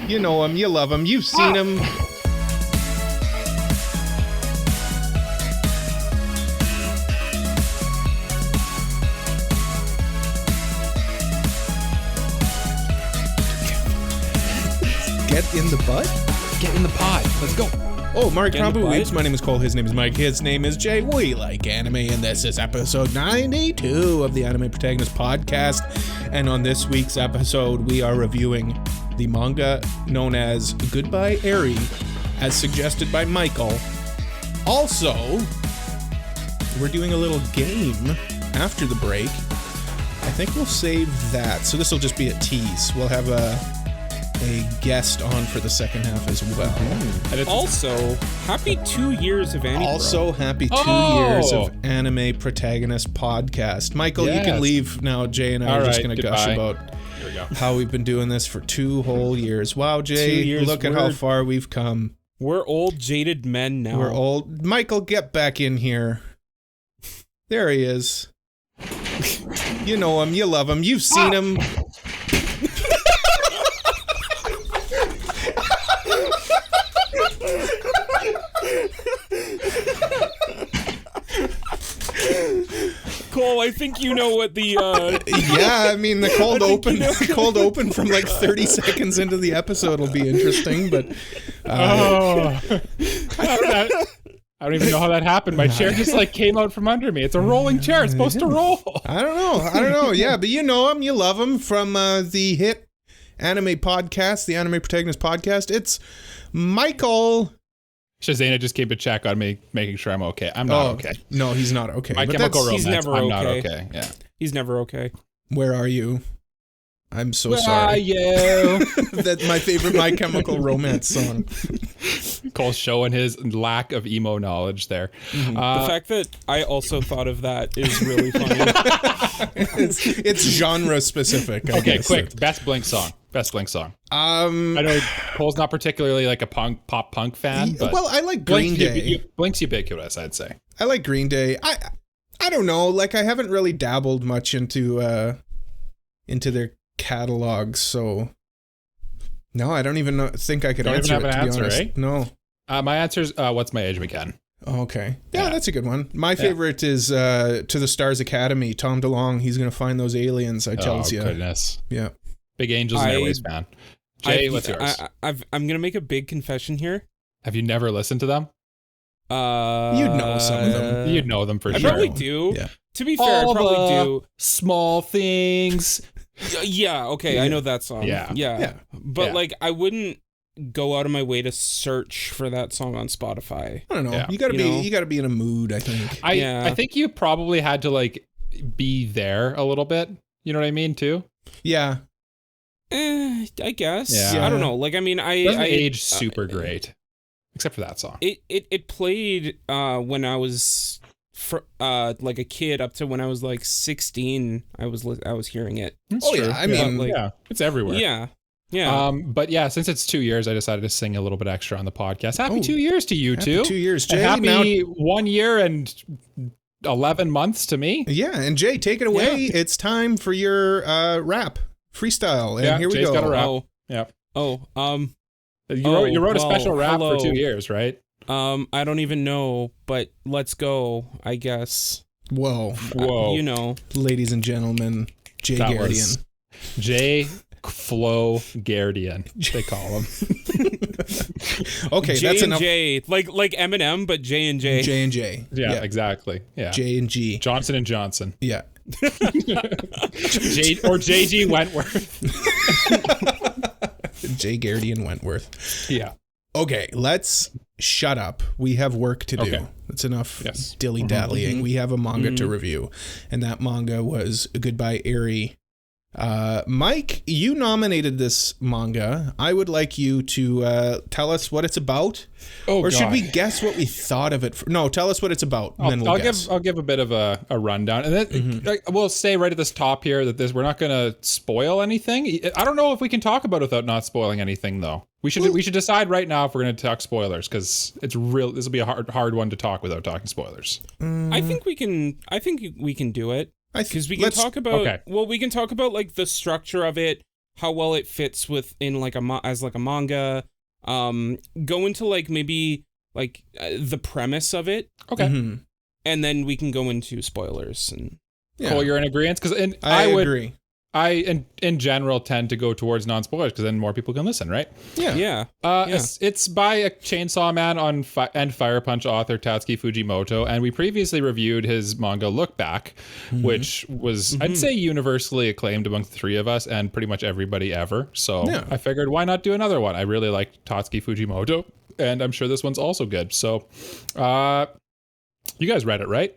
You know him, you love him, you've seen him. Get in the butt? Get in the pod. Let's go. Oh, Mark NewlyWEEB. My name is Cole. His name is Mike. His name is Jay. We like anime, and this is episode 92 of the Anime Protagonist podcast. And on this week's episode, we are reviewing the manga known as Goodbye Eri, as suggested by Michael. Also, we're doing a little game after the break. I think we'll save that. So this will just be a tease. We'll have a guest on for the second half as well. And it's also, happy 2 years of anime. Also, happy 2 years of Anime Protagonist podcast. Michael, you can leave now. Jay and I are just going to gush about how we've been doing this for 2 whole years. Wow, Jay, look at how far we've come. We're old, jaded men now. We're old. Michael, get back in here. There he is. You know him, you love him, you've seen him. Cole, I think you know what the yeah, I mean the cold open from like 30 seconds into the episode will be interesting, but I don't even know how that happened. My chair just like came out from under me. It's a rolling chair. It's supposed to roll. I don't know. Yeah, but you know him, you love him from the hit anime podcast, the Anime Protagonist podcast. It's Michael. Shazayna just came to check on me, making sure I'm okay. I'm not okay. No, he's not okay. My Chemical Romance, he's never I'm okay. not okay. Yeah. He's never okay. Where are you? I'm so Where sorry. are you? That's my favorite My Chemical Romance song. Cole's showing his lack of emo knowledge there. Mm-hmm. The fact that I also thought of that is really funny. it's genre specific. I guess. Quick. Best Blink song. I know Cole's not particularly like a pop punk fan, but well, I like Green Day. Blink's ubiquitous, I'd say. I like Green Day. I don't know. Like I haven't really dabbled much into their catalogs, so no, I don't even think I could answer it. To be honest, eh? No. My answer's What's My Age Again? Okay. Yeah, that's a good one. My favorite is To the Stars Academy. Tom DeLonge. He's gonna find those aliens. I tells you. Oh goodness. Yeah. Big Angels and Airways fan. Jay, what's yours? I'm gonna make a big confession here. Have you never listened to them? You'd know some of them. You'd know them for sure. I probably do. Yeah. To be fair, I probably do. Small things. Yeah. Okay. I know that song. Yeah. But like, I wouldn't go out of my way to search for that song on Spotify. I don't know. Yeah. You gotta be in a mood, I think. I think you probably had to like be there a little bit. You know what I mean too? Yeah. I guess. Yeah. I don't know. Like, I mean, I age super great, except for that song. It played when I was like a kid up to when I was like 16. I was hearing it. That's true. Yeah. I mean, like, it's everywhere. Yeah. But yeah, since it's 2 years, I decided to sing a little bit extra on the podcast. Happy 2 years to you two. 2 years, Jay. Happy 1 year and 11 months to me. Yeah, and Jay, take it away. Yeah. It's time for your rap freestyle, and here we Jay's go. Got a rap. You wrote a special rap for 2 years, right? I don't even know, but let's go, I guess. Whoa. You know, ladies and gentlemen, Jay Gardian. Jay Flo Gardian, they call him. Okay, J that's and enough. J, like Eminem, but J and J. J and J. Yeah, exactly. Yeah. J and G. Johnson and Johnson. Yeah. JG Wentworth. J Gardian Wentworth. Yeah. Okay, let's shut up. We have work to do. Okay. That's enough Yes. dilly-dallying. We have a manga to review, and that manga was Goodbye Eri. Mike, you nominated this manga. I would like you to tell us what it's about. Or should we guess what we thought of it? No, tell us what it's about, and then we'll guess. I'll give a bit of a rundown. And then we'll say right at this top here that we're not going to spoil anything. I don't know if we can talk about it without not spoiling anything, though. We should decide right now if we're going to talk spoilers, because this will be a hard one to talk without talking spoilers. I think we can do it. Because we can talk about we can talk about like the structure of it, how well it fits within like as like a manga. Go into like maybe like the premise of it. Okay. Mhm. And then we can go into spoilers and Yeah. Cool, you're in agreement? Because I would agree. I in general tend to go towards non-spoilers because then more people can listen, right? yeah. It's by a Chainsaw Man and Fire Punch author Tatsuki Fujimoto, and we previously reviewed his manga Look Back, which was I'd say universally acclaimed among the three of us and pretty much everybody ever. So Yeah. I figured why not do another one? I really like Tatsuki Fujimoto, and I'm sure this one's also good. So, you guys read it, right?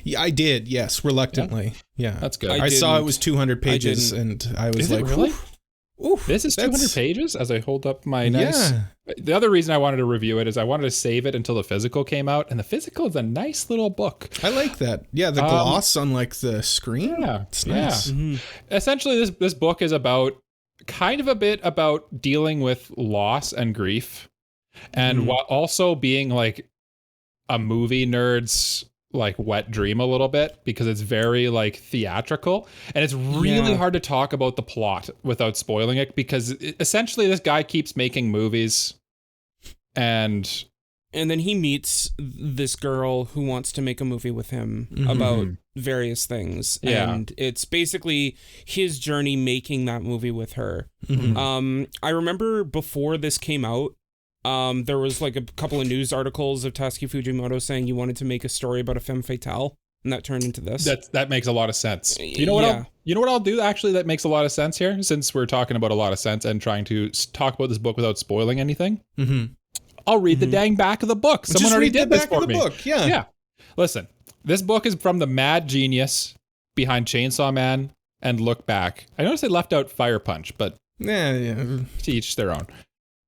Yeah, I did. Yes, reluctantly. Yeah, That's good. I saw it didn't. was 200 pages, I and I was Is it like, really? Oof, This is 200 that's- pages as I hold up my nice. Yeah. The other reason I wanted to review it is I wanted to save it until the physical came out, and the physical is a nice little book. I like that. Yeah, the gloss on like the screen. Yeah, It's nice. Mm-hmm. Essentially, this book is about kind of a bit about dealing with loss and grief, and while also being like a movie nerd's like wet dream a little bit because it's very like theatrical, and it's really hard to talk about the plot without spoiling it because essentially this guy keeps making movies and And then he meets this girl who wants to make a movie with him about various things. Yeah. And it's basically his journey making that movie with her. I remember before this came out, there was like a couple of news articles of Tatsuki Fujimoto saying he wanted to make a story about a femme fatale, and that turned into this. that makes a lot of sense. You know what? Yeah. You know what I'll do actually that makes a lot of sense here, since we're talking about a lot of sense and trying to talk about this book without spoiling anything. I'll read the dang back of the book. Someone Just already read the did this back for of the me. book. Yeah. Yeah. Listen, this book is from the mad genius behind Chainsaw Man and Look Back. I noticed they left out Fire Punch, but Yeah. to each their own.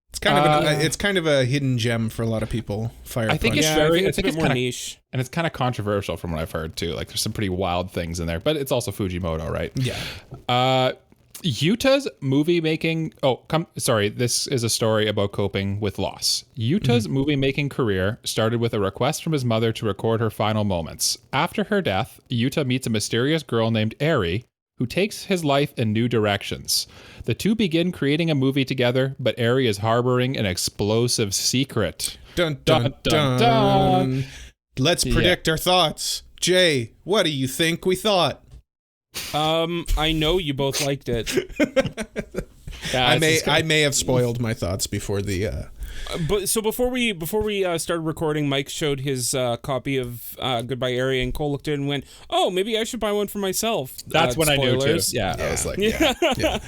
It's kind of it's kind of a hidden gem for a lot of people. Fire I think Punch. it's I very, think I it's think a it's bit more kind of, niche. and it's kind of controversial from what I've heard too. Like there's some pretty wild things in there, but it's also Fujimoto, right? Yeah. Yuta's movie making. This is a story about coping with loss. Yuta's movie making career started with a request from his mother to record her final moments. After her death, Yuta meets a mysterious girl named Eri, who takes his life in new directions. The two begin creating a movie together, but Eri is harboring an explosive secret. Dun dun dun. Dun, dun. Let's predict our thoughts. Jay, what do you think we thought? I know you both liked it. Yeah, I may have spoiled my thoughts before the. But so before we started recording, Mike showed his copy of Goodbye Eri, and Cole looked at it and went, "Oh, maybe I should buy one for myself." That's when spoilers. I knew too. Yeah, I was like, Yeah.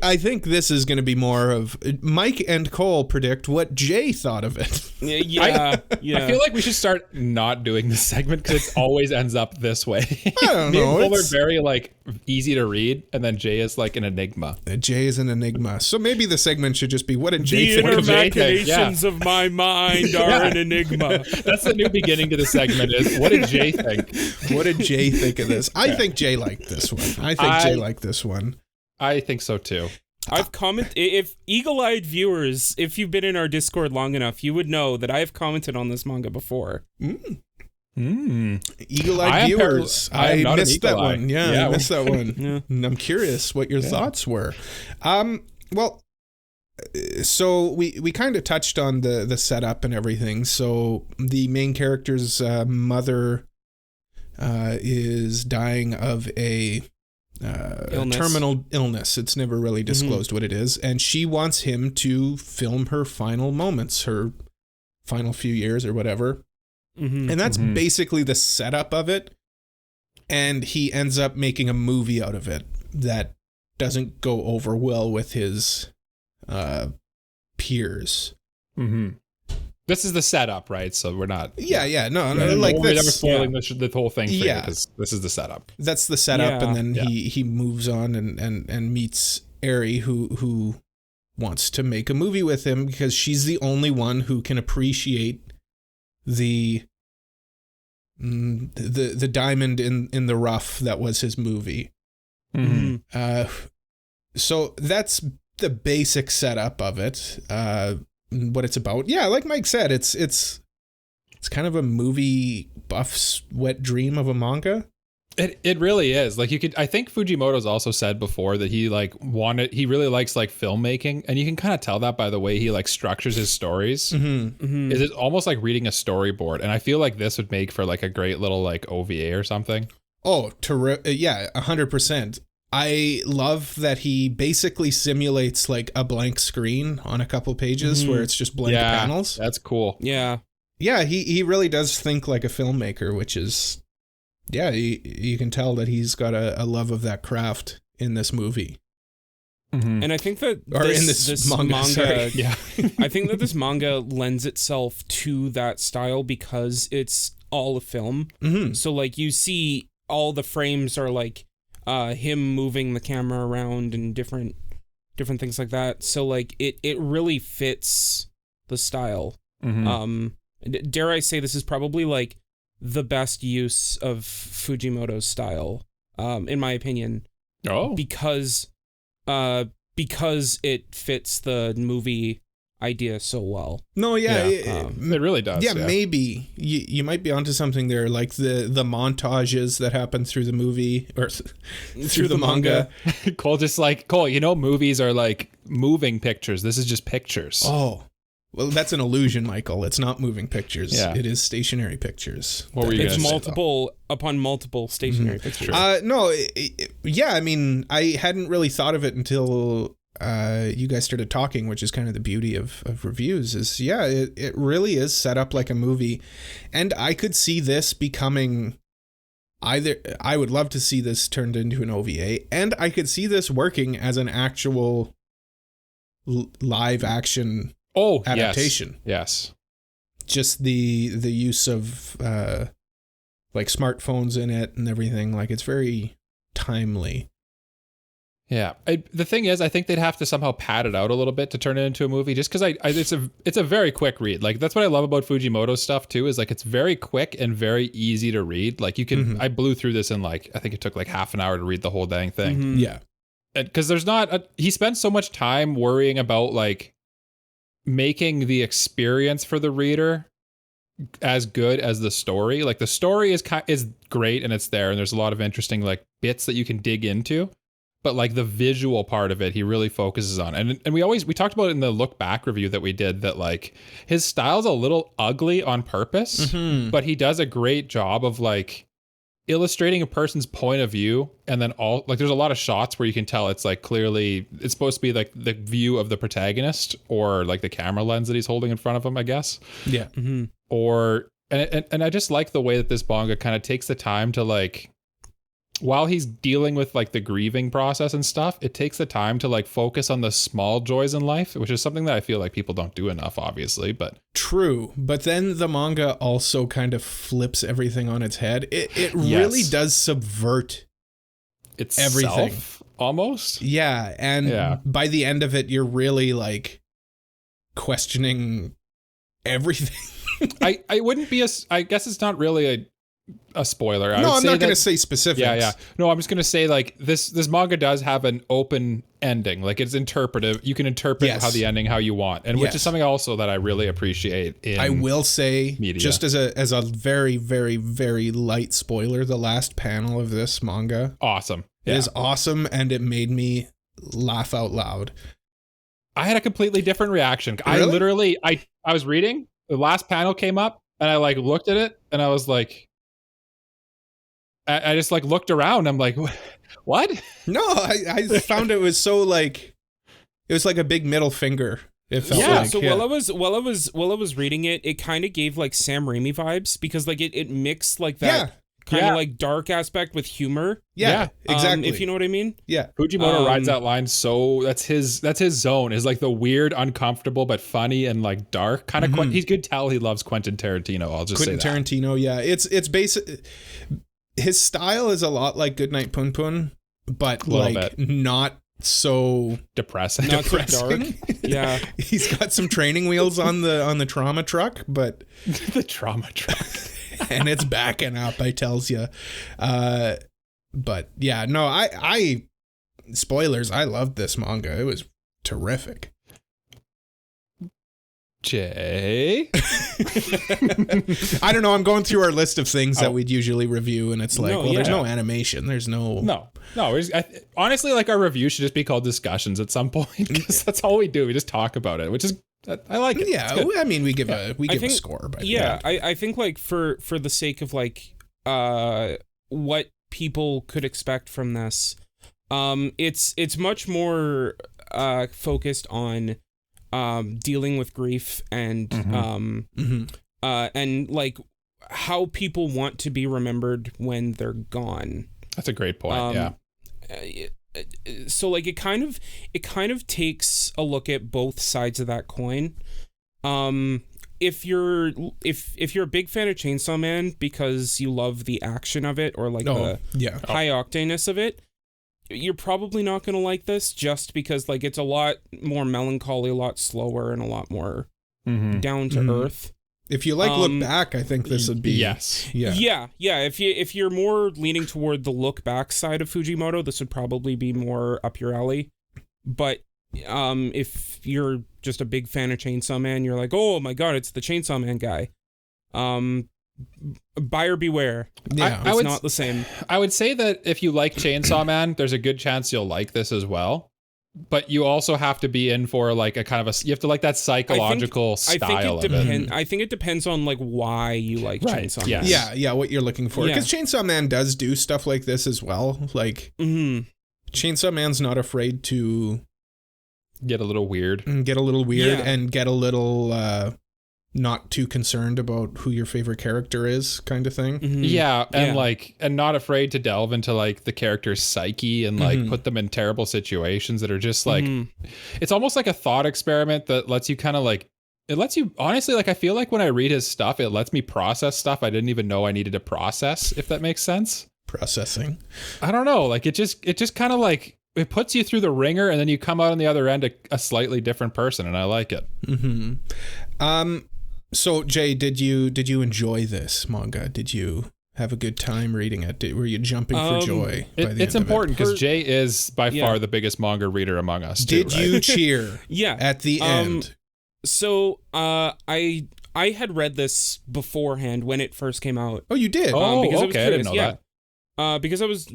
I think this is going to be more of Mike and Cole predict what Jay thought of it. Yeah. I feel like we should start not doing this segment because it always ends up this way. I don't Me and know. Cole are very like easy to read, and then Jay is like an enigma. Jay is an enigma. So maybe the segment should just be what did Jay The think inner of Jay? machinations of my mind are an enigma. That's the new beginning to the segment. Is what did Jay think? What did Jay think of this? I think Jay liked this one. Jay liked this one. I think so too. I've commented, if eagle-eyed viewers, if you've been in our Discord long enough, you would know that I have commented on this manga before. Eagle-eyed viewers. I am not an missed that eagle eye. one. Yeah, Yeah. I missed that one. Yeah. And I'm curious what your thoughts were. Well, so we kind of touched on the setup and everything. So the main character's mother is dying of a terminal illness. It's never really disclosed what it is, and she wants him to film her final moments, her final few years or whatever. And that's basically the setup of it. And he ends up making a movie out of it that doesn't go over well with his peers. This is the setup, right? So we're not. No, Like like we're never that's spoiling the whole thing for you Yeah. because this is the setup. that's the setup, Yeah. and then he moves on and meets Eri, who wants to make a movie with him because she's the only one who can appreciate the diamond in the rough that was his movie. So that's the basic setup of it. What it's about. Yeah, like Mike said, it's kind of a movie buff's wet dream of a manga. It really is. Like I think Fujimoto's also said before that he really likes like filmmaking, and you can kind of tell that by the way he like structures his stories. Is it almost like reading a storyboard? And I feel like this would make for like a great little like OVA or something. Oh, yeah, 100%. I love that he basically simulates like a blank screen on a couple pages where it's just blank panels. That's cool. Yeah. Yeah, he really does think like a filmmaker, which is, yeah, you can tell that he's got a love of that craft in this movie. And I think that this manga Yeah. I think that this manga lends itself to that style because it's all a film. So like you see all the frames are like him moving the camera around and different things like that. So like it really fits the style. Dare I say this is probably like the best use of Fujimoto's style, in my opinion. Oh, because it fits the movie idea so well. No, yeah, it really does. Yeah, maybe you might be onto something there, like the montages that happen through the movie or through the manga. Cole, you know, movies are like moving pictures. This is just pictures. Oh. Well, that's an illusion, Michael. It's not moving pictures. Yeah. It is stationary pictures. What were you It's gonna say, multiple upon multiple stationary pictures. No, yeah, I mean, I hadn't really thought of it until you guys started talking, which is kind of the beauty of reviews is, yeah, it really is set up like a movie. And I could see this becoming I would love to see this turned into an OVA, and I could see this working as an actual live action adaptation. Yes. Just the use of like smartphones in it and everything, like it's very timely. Yeah. The thing is, I think they'd have to somehow pad it out a little bit to turn it into a movie, just because it's a very quick read. Like that's what I love about Fujimoto's stuff too, is like it's very quick and very easy to read. Like you can, I blew through this in like, I think it took like half an hour to read the whole dang thing. Yeah. Because there's he spends so much time worrying about like making the experience for the reader as good as the story. Like the story is great and it's there, and there's a lot of interesting like bits that you can dig into, but like the visual part of it he really focuses on. And we talked about it in the look back review that we did, that like his style's a little ugly on purpose, but he does a great job of like illustrating a person's point of view. And then there's a lot of shots where you can tell it's like clearly it's supposed to be like the view of the protagonist, or like the camera lens that he's holding in front of him, I guess. Yeah. And I just like the way that this manga kind of takes the time to like, while he's dealing with like the grieving process and stuff, it takes the time to like focus on the small joys in life, which is something that I feel like people don't do enough, obviously, but true. But then the manga also kind of flips everything on its head. It really does subvert everything almost. Yeah. And by the end of it, you're really like questioning everything. I wouldn't be I guess it's not really a spoiler. No, I'm not going to say specifics. Yeah. No, I'm just going to say like this manga does have an open ending. Like it's interpretive. You can interpret how you want, and which is something also that I really appreciate in I will say media. Just as a very, very, very light spoiler, the last panel of this manga awesome. Is awesome, and it made me laugh out loud. I had a completely different reaction. Really? I literally I was reading, the last panel came up, and I like looked at it, and I was like, I just like looked around. I'm like, what? No, I found it was so like, it was like a big middle finger. It felt like. So while I was reading it, it kind of gave like Sam Raimi vibes, because like it mixed like that kind of like dark aspect with humor. Yeah, exactly. If you know what I mean. Yeah. Fujimoto rides that line so that's his zone, is like the weird, uncomfortable but funny and like dark kind of. He could tell he loves Quentin Tarantino. I'll just say that. Quentin Tarantino. Yeah, it's basic. His style is a lot like Goodnight Pun Pun, but like not so depressing. Not so dark. Yeah. He's got some training wheels on the trauma truck, but the trauma truck. And it's backing up, I tells you. But yeah, no, I spoilers, I loved this manga. It was terrific. Jay? I don't know. I'm going through our list of things that we'd usually review, and it's like, there's no animation. There's no. No. Honestly, like, our review should just be called discussions at some point, because that's all we do. We just talk about it, which is, I like it. Yeah, I mean, we give a score. But I think, like, for the sake of, like, what people could expect from this, it's much more focused on dealing with grief and and like how people want to be remembered when they're gone. That's a great point. Yeah. So like it kind of takes a look at both sides of that coin. If you're a big fan of Chainsaw Man because you love the action of it or like the high octaneness of it, you're probably not going to like this just because like it's a lot more melancholy, a lot slower, and a lot more down to earth. If you like Look Back, I think this would be yeah. If you're more leaning toward the Look Back side of Fujimoto, this would probably be more up your alley. But if you're just a big fan of Chainsaw Man, you're like, oh my god, it's the Chainsaw Man guy. Buyer beware. Yeah, it's not the same. I would say that if you like Chainsaw Man, there's a good chance you'll like this as well. But you also have to be in for like a kind of you have to like that psychological style of it. I think it depends on like why you like Chainsaw Man. Yes. Yeah, what you're looking for. Because Chainsaw Man does do stuff like this as well. Like Chainsaw Man's not afraid to get a little weird. And get a little not too concerned about who your favorite character is, kind of thing. Yeah, and like, and not afraid to delve into like the character's psyche and like put them in terrible situations that are just like, it's almost like a thought experiment that lets you kind of like, it lets you, honestly, like I feel like when I read his stuff, it lets me process stuff I didn't even know I needed to process, if that makes sense. Processing. I don't know, like it just kind of like, it puts you through the ringer and then you come out on the other end a slightly different person, and I like it. So Jay, did you enjoy this manga? Did you have a good time reading it? Were you jumping for joy? It's important because Jay is by far the biggest manga reader among us. Did you cheer? At the end. So I had read this beforehand when it first came out. Oh, you did? Because okay, I didn't know that. Because I was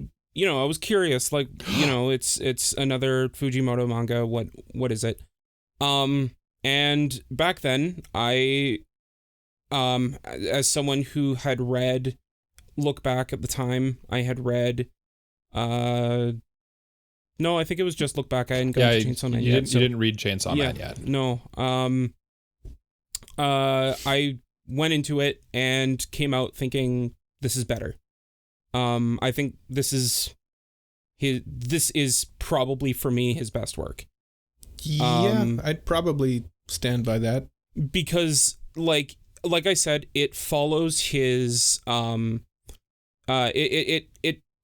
curious. Like, it's another Fujimoto manga. What is it? And back then, I, as someone who had read Look Back at the time, I had read, no, I think it was just Look Back. I hadn't gone to Chainsaw Man yet. You didn't read Chainsaw Man yet. No. I went into it and came out thinking this is better. I think this is probably for me his best work. Yeah, I'd probably stand by that, because like I said, it follows his it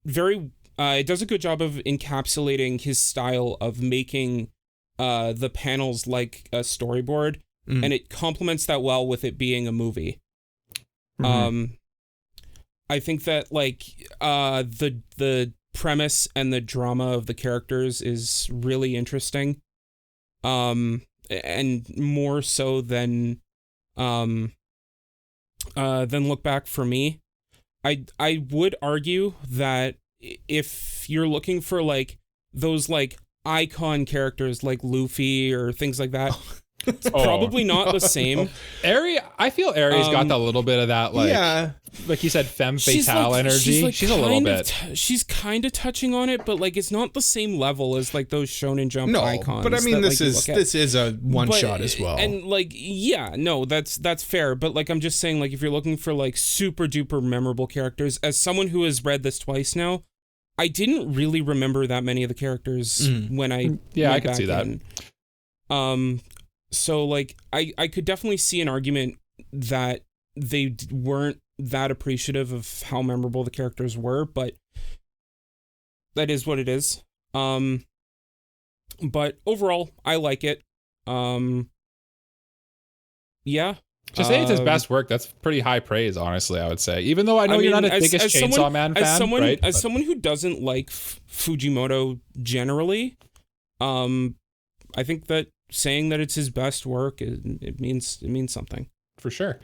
does a good job of encapsulating his style of making the panels like a storyboard, and it complements that well with it being a movie. I think that like the premise and the drama of the characters is really interesting. And more so than Look Back for me. I would argue that if you're looking for like those like icon characters like Luffy or things like that, it's probably not the same. I feel Eri's got that little bit of that, like you said, femme fatale energy. She's a little bit. She's kind of touching on it, but like it's not the same level as like those Shonen Jump icons. But I mean, this is a one shot as well. And like, that's fair. But like, I'm just saying, like, if you're looking for like super duper memorable characters, as someone who has read this twice now, I didn't really remember that many of the characters when I I could see that. So like, I could definitely see an argument that they weren't that appreciative of how memorable the characters were, but that is what it is. But overall, I like it. To say it's his best work, that's pretty high praise, honestly, I would say. Even though I know you're not the biggest Chainsaw Man fan, as someone who doesn't like Fujimoto generally, I think that saying that it's his best work, it means something. For sure.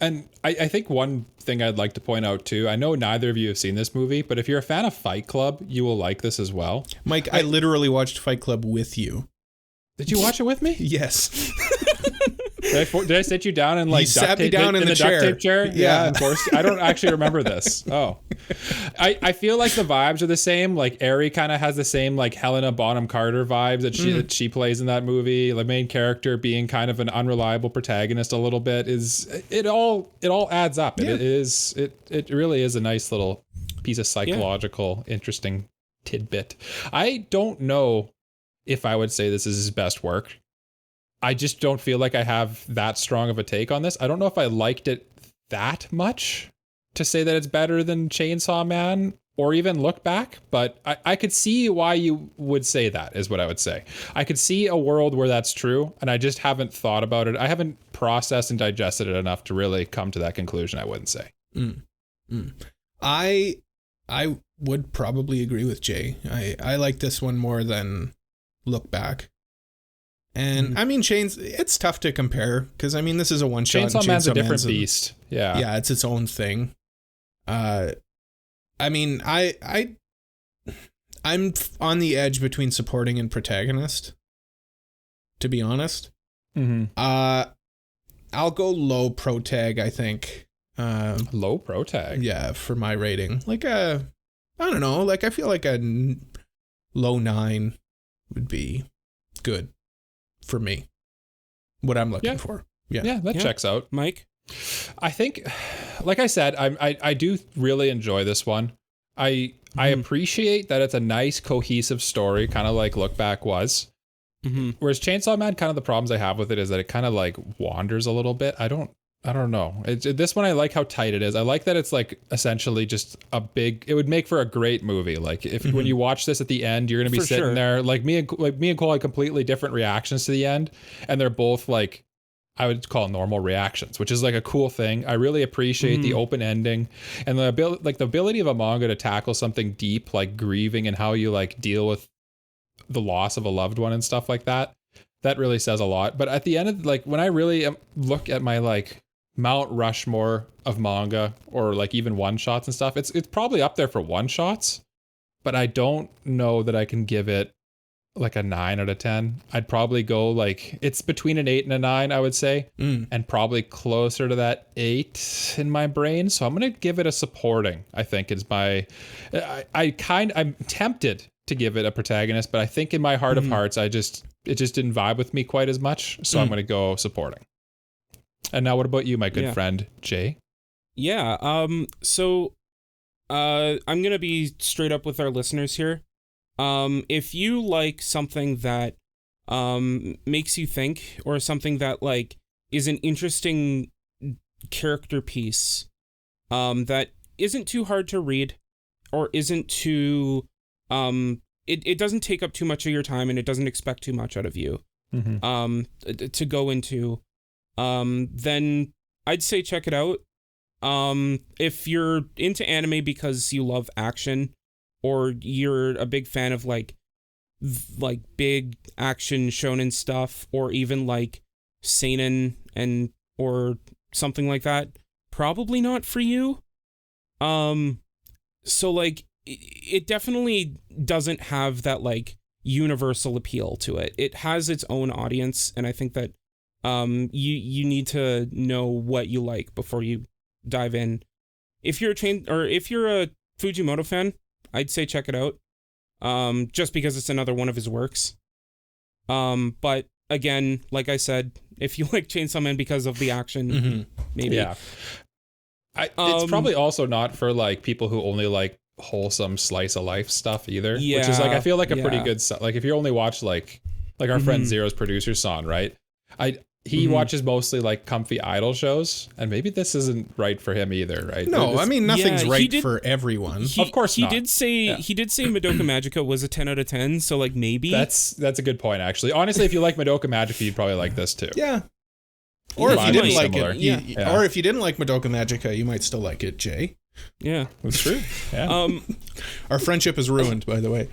And I think one thing I'd like to point out too, I know neither of you have seen this movie, but if you're a fan of Fight Club, you will like this as well. Mike, I literally watched Fight Club with you. Did you watch it with me? Yes. Did I sit you down and like sat me down in the duct tape chair? Yeah. Of course. I don't actually remember this. Oh, I feel like the vibes are the same. Like Eri kind of has the same like Helena Bonham Carter vibes that she plays in that movie. The main character being kind of an unreliable protagonist a little bit it all adds up. Yeah. It really is a nice little piece of psychological interesting tidbit. I don't know if I would say this is his best work. I just don't feel like I have that strong of a take on this. I don't know if I liked it that much to say that it's better than Chainsaw Man or even Look Back, but I could see why you would say that, is what I would say. I could see a world where that's true, and I just haven't thought about it. I haven't processed and digested it enough to really come to that conclusion, I wouldn't say. I would probably agree with Jay. I like this one more than Look Back. And I mean, it's tough to compare because I mean, this is a one shot. Chainsaw Man's a different beast. Yeah. Yeah. It's its own thing. I mean, I'm on the edge between supporting and protagonist, to be honest. I'll go low pro tag, I think. Low pro tag? Yeah. For my rating, like I don't know, like I feel like a low 9 would be good for me, what I'm looking for. Yeah, that checks out. Mike, I think, like I said, I do really enjoy this one. I appreciate that it's a nice cohesive story, kind of like Look Back was. Whereas Chainsaw Man, kind of the problems I have with it is that it kind of like wanders a little bit. I don't know. This one, I like how tight it is. I like that it's like essentially just it would make for a great movie. Like if when you watch this at the end, you're going to be sitting there like me and Cole had completely different reactions to the end. And they're both like, I would call normal reactions, which is like a cool thing. I really appreciate the open ending and the ability of a manga to tackle something deep, like grieving and how you like deal with the loss of a loved one and stuff like that. That really says a lot. But at the end of like, when I really look at my like Mount Rushmore of manga or like even one shots and stuff, it's probably up there for one shots, but I don't know that I can give it like a 9 out of 10. I'd probably go like, it's between an 8 and a 9, I would say, and probably closer to that 8 in my brain. So I'm going to give it a supporting, I think is my, I'm tempted to give it a protagonist, but I think in my heart of hearts, it just didn't vibe with me quite as much. So I'm going to go supporting. And now what about you, my good friend, Jay? Yeah. So I'm going to be straight up with our listeners here. If you like something that makes you think, or something that like is an interesting character piece that isn't too hard to read, or isn't too it doesn't take up too much of your time, and it doesn't expect too much out of you to go into, then I'd say check it out. If you're into anime because you love action, or you're a big fan of like big action shonen stuff, or even like seinen or something like that, probably not for you. So like it definitely doesn't have that like universal appeal to it. It has its own audience, and I think that you need to know what you like before you dive in. If you're a Fujimoto fan, I'd say check it out. Just because it's another one of his works. But again, like I said, if you like Chainsaw Man because of the action, maybe. Yeah. It's probably also not for like people who only like wholesome slice of life stuff either. Yeah, which is like, I feel like a pretty good, like if you only watch like our friend Zero's producer Son, right? He watches mostly like comfy idol shows, and maybe this isn't right for him either, right? No, I mean nothing's for everyone. Of course not. He did say Madoka Magica was a 10 out of 10, so like maybe that's a good point actually. Honestly, if you like Madoka Magica, you'd probably like this too. Yeah. Or if you didn't like it, or if you didn't like Madoka Magica, you might still like it, Jay. Yeah, that's true. Yeah. Our friendship is ruined, by the way.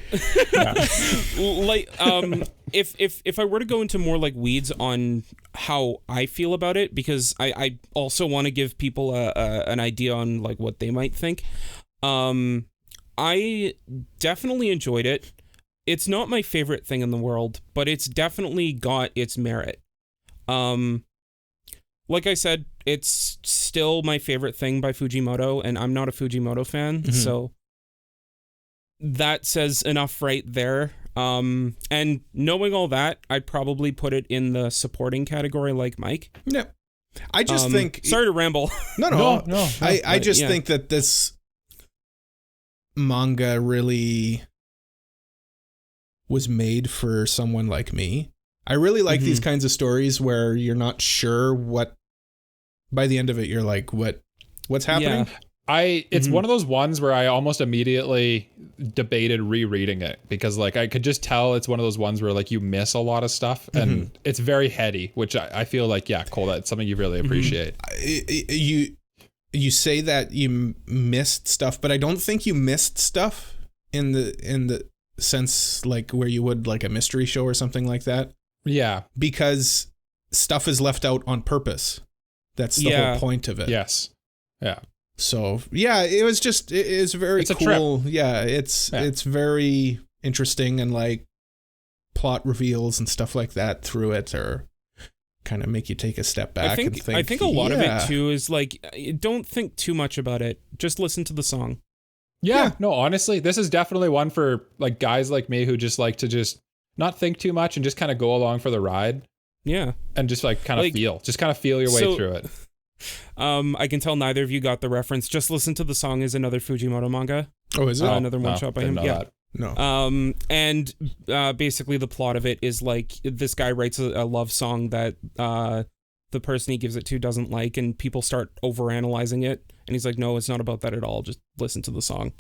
if I were to go into more like weeds on how I feel about it, because I also want to give people an idea on like what they might think. I definitely enjoyed it. It's not my favorite thing in the world, but it's definitely got its merit. Like I said, it's still my favorite thing by Fujimoto, and I'm not a Fujimoto fan, so that says enough right there. And knowing all that, I'd probably put it in the supporting category like Mike. Yeah. I just think... Sorry to ramble. No. I just yeah. think that this manga really was made for someone like me. I really like these kinds of stories where you're not sure what... By the end of it, you're like, what's happening? Yeah. It's one of those ones where I almost immediately debated rereading it because like I could just tell it's one of those ones where like you miss a lot of stuff and it's very heady, which I feel like, yeah, Cole, that's something you really appreciate. You say that you missed stuff, but I don't think you missed stuff in the sense like where you would like a mystery show or something like that. Yeah. Because stuff is left out on purpose. That's the whole point of it. Yes. Yeah. So yeah, it was very cool. Yeah, it's very interesting, and like plot reveals and stuff like that through it or kind of make you take a step back and think. I think a lot of it too is like, don't think too much about it. Just listen to the song. Yeah. No, honestly, this is definitely one for like guys like me who just like to just not think too much and just kind of go along for the ride. Yeah. And just like kind of feel your way through it. I can tell neither of you got the reference. Just Listen to the Song is another Fujimoto manga. Oh, is it? Another one-shot by him. Yeah. That. No. And basically the plot of it is like this guy writes a love song that the person he gives it to doesn't like, and people start overanalyzing it. And he's like, no, it's not about that at all. Just listen to the song.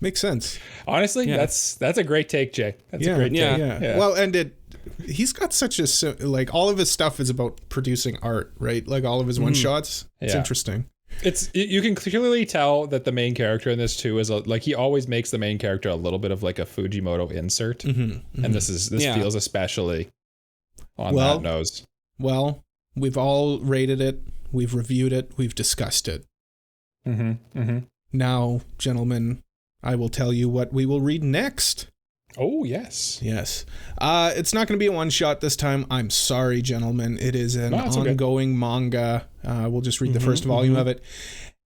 Makes sense. Honestly, that's a great take, Jay. That's a great take. Yeah. Well, and he's got such a, like, all of his stuff is about producing art, right? Like all of his one-shots. It's interesting. You can clearly tell that the main character in this too is like he always makes the main character a little bit of like a Fujimoto insert, and this feels especially on that nose. Well, we've all rated it, we've reviewed it, we've discussed it. Now, gentlemen, I will tell you what we will read next. Oh, yes. Yes. It's not going to be a one-shot this time. I'm sorry, gentlemen. It is an ongoing manga. We'll just read the first volume of it.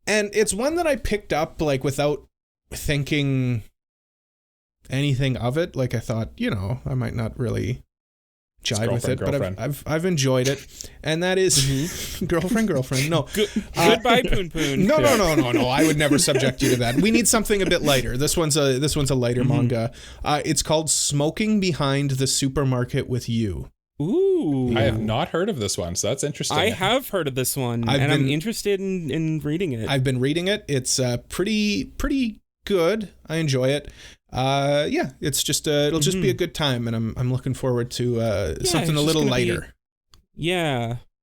And it's one that I picked up, like, without thinking anything of it. Like, I thought, I might not really jive with it, but I've enjoyed it. And that is girlfriend. No. Goodbye, Poon Poon. No. I would never subject you to that. We need something a bit lighter. This one's a lighter manga. It's called Smoking Behind the Supermarket with You. Ooh. I have not heard of this one, so that's interesting. I have heard of this one, I'm interested in reading it. I've been reading it. It's pretty good. I enjoy it. It's just it'll just be a good time, and I'm looking forward to something a little lighter.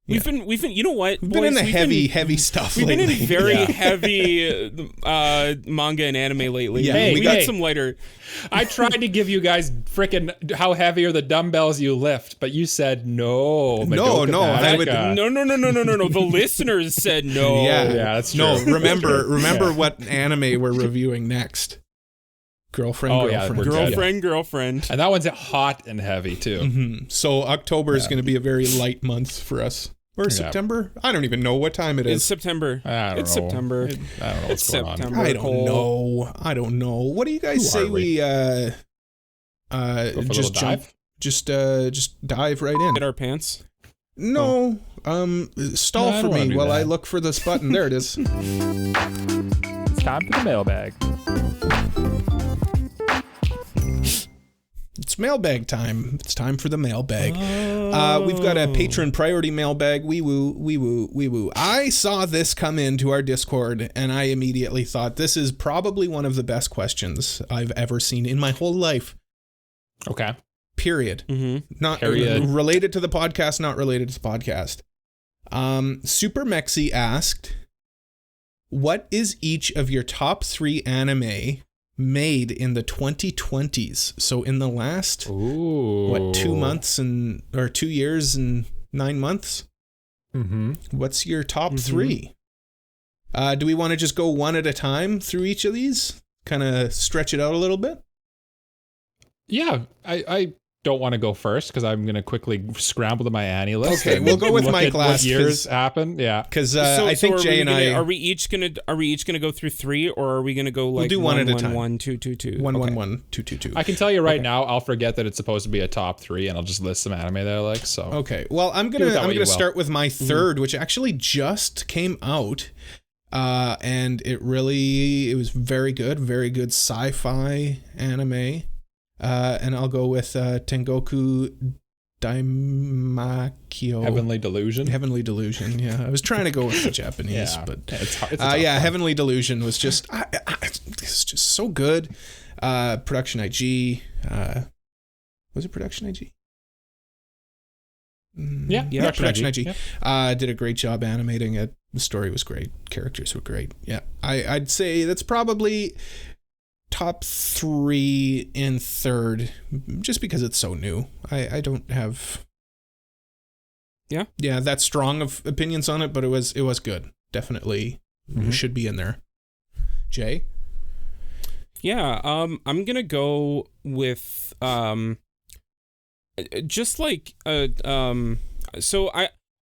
We've been you know what? We've been in the heavy stuff. We've lately. been in very heavy manga and anime lately. Yeah, we got some lighter. I tried to give you guys frickin' how heavy are the dumbbells you lift, but you said no. No. The listeners said no. Yeah, that's true. No, remember what anime we're reviewing next. Girlfriend. And that one's hot and heavy too. So October is going to be a very light month for us. Or September? I don't even know what time it is. It's September. It's September. I don't know what's going on. I don't know. What do you guys say we just jump? Just dive right in. Get our pants? No. Stall for me while I look for this button. There it is. It's time for the mailbag. It's mailbag time. It's time for the mailbag. We've got a patron priority mailbag. Wee woo. I saw this come into our Discord, and I immediately thought this is probably one of the best questions I've ever seen in my whole life. Okay. Period. Not related to the podcast, not related to the podcast. Super Mexi asked, what is each of your top 3 anime made in the 2020s. So in the last 2 years and 9 months. What's your top three? Do we want to just go one at a time through each of these? Kind of stretch it out a little bit? Yeah, I don't want to go first because I'm going to quickly scramble to my Annie list. Okay, we'll go with Mike last. What years happened? Yeah, because I think Jay and I are we each gonna go through three, or are we gonna go like we'll do one at a time? 1, 2, 2, 2. 1, 1, 1, 2, 2, 2. I can tell you right now, I'll forget that it's supposed to be a top three, and I'll just list some anime that I like. So okay, well I'm gonna start with my third, which actually just came out, and it was very good sci-fi anime. And I'll go with Tengoku Daimakyo. Heavenly Delusion. Heavenly Delusion. Yeah, I was trying to go with the Japanese, but it's Heavenly Delusion was just it's just so good. Production IG. Was it Production IG? Yeah, Production IG. Yeah. Did a great job animating it. The story was great. Characters were great. Yeah, I'd say that's probably top three in third, just because it's so new. I don't have that strong of opinions on it, but it was good. Definitely should be in there. Jay? Yeah, I'm gonna go with just like so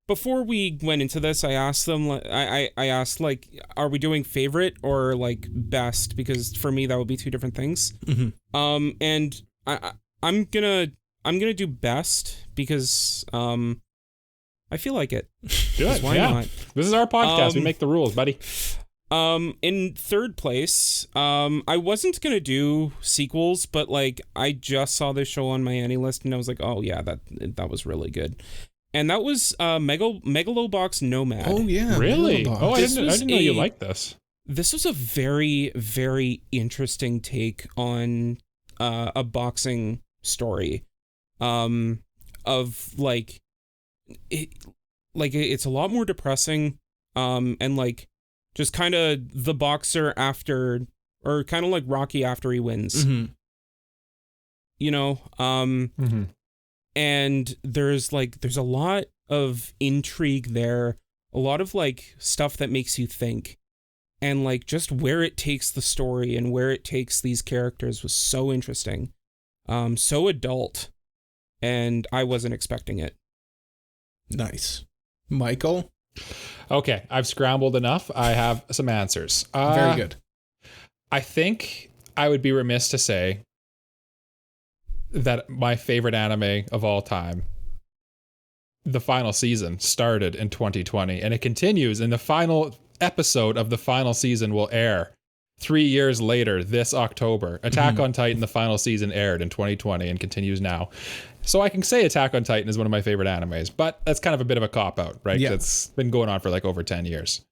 before we went into this, I asked them, I asked, like, are we doing favorite or, like, best? Because for me, that would be two different things. And I'm gonna do best because, I feel like it. Good, why not? This is our podcast. We make the rules, buddy. In third place, I wasn't gonna do sequels, but, like, I just saw this show on my Annie list, and I was like, oh, yeah, that was really good. And that was Megalobox Nomad. Oh, yeah. Really? Megalobox. Oh, I didn't know you liked this. This was a very, very interesting take on a boxing story. Of like, it's a lot more depressing. And like, just kind of the boxer after, or kind of like Rocky after he wins. You know, and there's a lot of intrigue there, a lot of like stuff that makes you think, and like just where it takes the story and where it takes these characters was so interesting, so adult, and I wasn't expecting it. Nice. Michael? Okay, I've scrambled enough. I have some answers. Very good. I think I would be remiss to say that my favorite anime of all time, the final season, started in 2020 and it continues, and the final episode of the final season will air 3 years later this October. Attack on Titan, the final season, aired in 2020 and continues now. So I can say Attack on Titan is one of my favorite animes, but that's kind of a bit of a cop-out, right? Yeah. It's been going on for like over 10 years.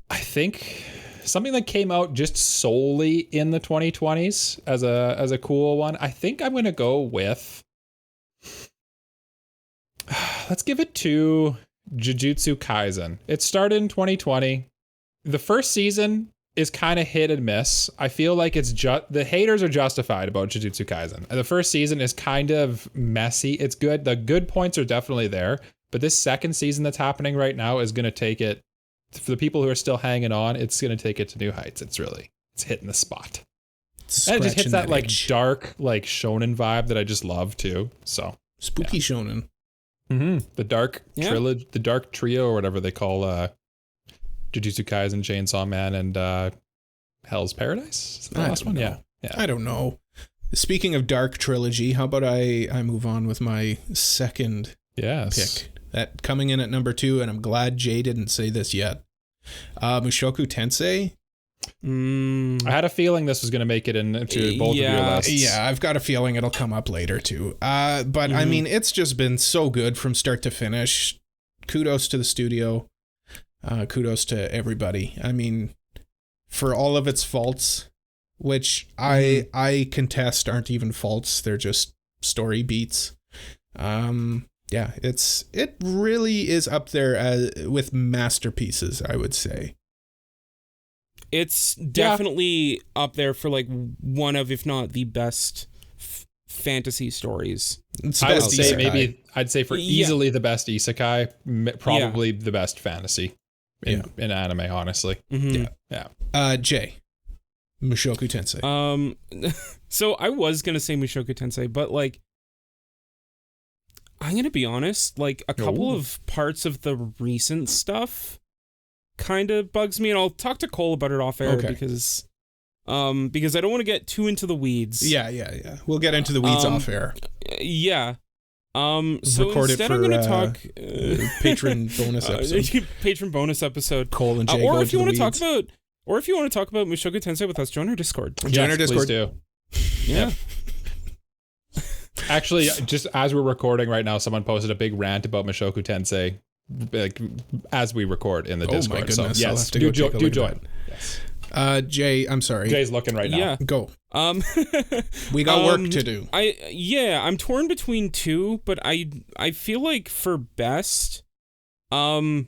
I think something that came out just solely in the 2020s as a cool one, I think I'm going to go with, let's give it to Jujutsu Kaisen. It started in 2020. The first season is kind of hit and miss. I feel like it's just the haters are justified about Jujutsu Kaisen. The first season is kind of messy. It's good. The good points are definitely there, but this second season that's happening right now is going to take it, for the people who are still hanging on, it's going to take it to new heights. It's hitting the spot. And it just hits that like dark, like shonen vibe that I just love too. So spooky shonen. The dark trilogy, the dark trio, or whatever they call Jujutsu Kaisen, Chainsaw Man, and Hell's Paradise. Is that the last one? Yeah. I don't know. Speaking of dark trilogy, how about I move on with my second pick? That coming in at number 2, and I'm glad Jay didn't say this yet. Mushoku Tensei. I had a feeling this was going to make it into both of your lists. Yeah, I've got a feeling it'll come up later too. But I mean, it's just been so good from start to finish. Kudos to the studio. Kudos to everybody. I mean, for all of its faults, which I contest aren't even faults, they're just story beats. Yeah, it really is up there with masterpieces, I would say. It's definitely up there for like one of, if not the best fantasy stories. I'd say for easily the best isekai, probably the best fantasy in anime, honestly. Yeah. Jay, Mushoku Tensei. So I was gonna say Mushoku Tensei, but like, I'm gonna be honest, like a couple of parts of the recent stuff kind of bugs me, and I'll talk to Cole about it off air because I don't want to get too into the weeds. Yeah. We'll get into the weeds off air. Yeah. So record instead it for I'm gonna talk patron bonus episode. Patron bonus episode. Cole and Jay or if you want to talk about Mushoku Tensei with us, join our Discord. Join our Discord. Please do. Yeah. Actually, just as we're recording right now, someone posted a big rant about Mushoku Tensei, like as we record in the Discord. My goodness, so yes, do join. Yes. Jay, I'm sorry. Jay's looking right now. Yeah. Go. We got work to do. I'm torn between two, but I feel like for best, I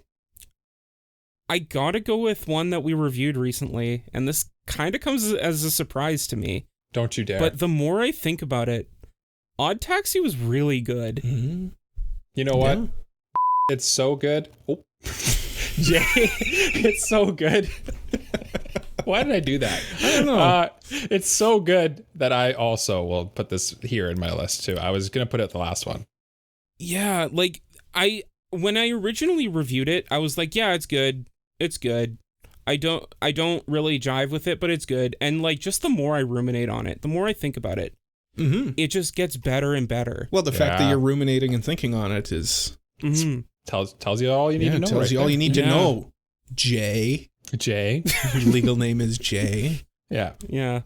gotta go with one that we reviewed recently, and this kind of comes as a surprise to me. Don't you dare. But the more I think about it, Odd Taxi was really good. Mm-hmm. You know what? Yeah. It's so good. Oh. Jay, it's so good. Why did I do that? I don't know. It's so good that I also will put this here in my list too. I was going to put it at the last one. Yeah, like when I originally reviewed it, I was like, yeah, it's good. It's good. I don't really jive with it, but it's good. And like, just the more I ruminate on it, the more I think about it, it just gets better and better. Well, the fact that you're ruminating and thinking on it is tells you all you need to know. Tells you all you need to know. Jay. Jay. Your legal name is Jay. Yeah. Yeah.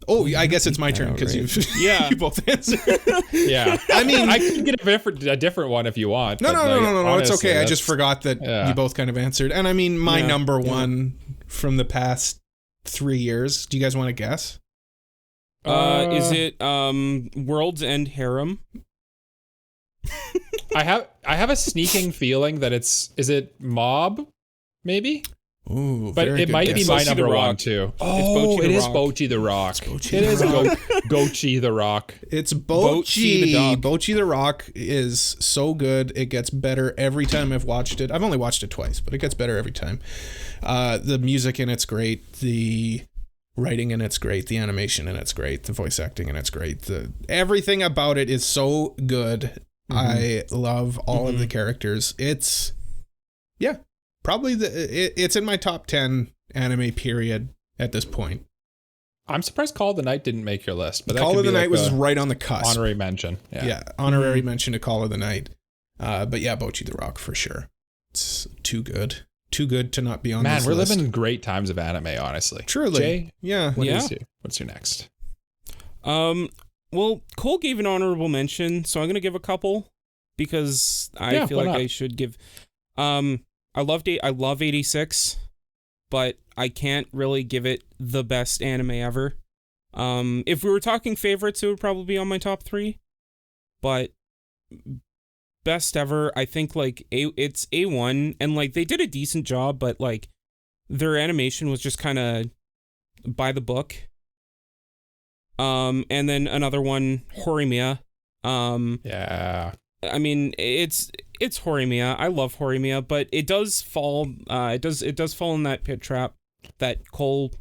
Oh, I guess it's my turn because you both answered. Yeah. I mean, I can get a different one if you want. No. It's okay. I just forgot that you both kind of answered. And I mean, my number one from the past 3 years. Do you guys want to guess? Is it World's End Harem? I have a sneaking feeling that is it Mob? Maybe? Ooh, but it might be my number one too. Oh, it is Bocchi the Rock. It is Gochi the Rock. It's Bocchi. Bocchi the Rock is so good. It gets better every time I've watched it. I've only watched it twice, but it gets better every time. The music in it's great. The writing in it's great. The animation in it's great. The voice acting in it's great. Everything about it is so good. I love all of the characters. It's probably it's in my top 10 anime period at this point. I'm surprised Call of the Night didn't make your list, but Call of the Night was right on the cusp. Honorary mention. Yeah, honorary mention to Call of the Night. But yeah, Bocchi the Rock for sure. It's too good. Too good to not be on this list. Man, we're living in great times of anime, honestly. Truly. Jay? Yeah. What's your next? Well, Cole gave an honorable mention, so I'm going to give a couple because I feel like I should give I love 86, but I can't really give it the best anime ever. If we were talking favorites, it would probably be on my top 3. But best ever, I think like it's A1, and like they did a decent job, but like their animation was just kind of by the book. And then another one, Horimiya. I mean, it's Horimiya. I love Horimiya, but it does fall. It does fall in that pit trap that Cole